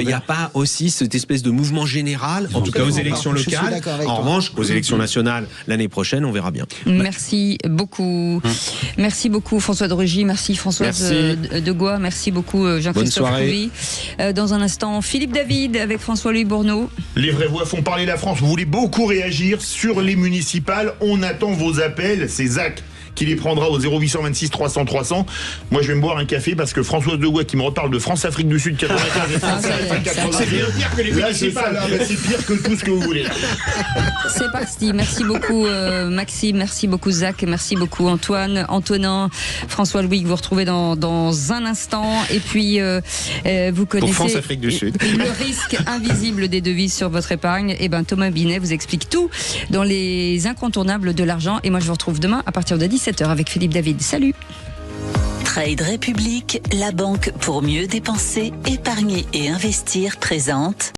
il n'y a pas aussi cette espèce de mouvement général, en tout cas aux élections locales. En revanche, aux élections nationales l'année prochaine, on verra bien. Merci beaucoup. Merci beaucoup François de Rugy, merci Françoise de Goua, merci beaucoup Jean-Christophe Couvi. Dans un instant, Philippe David avec François-Louis Bourneau. Les vraies voix font parler la France. Vous voulez beaucoup réagir sur les municipales. On attend vos appels. C'est Zach qui les prendra au 0826 300 300. Moi, je vais me boire un café parce que Françoise de Goua qui me reparle de France-Afrique du Sud 95 et France 80. C'est pire que les municipales. C'est pire que tout ce que vous voulez. C'est parti. Merci beaucoup Maxime, merci beaucoup Zach, merci beaucoup Antoine, Antonin, François-Louis que vous retrouvez dans un instant. Et puis vous connaissez France-Afrique du Sud. le risque invisible des devises sur votre épargne. Et ben Thomas Binet vous explique tout dans les incontournables de l'argent. Et moi je vous retrouve demain à partir de 17h avec Philippe David. Salut. Trade République, la banque pour mieux dépenser, épargner et investir présente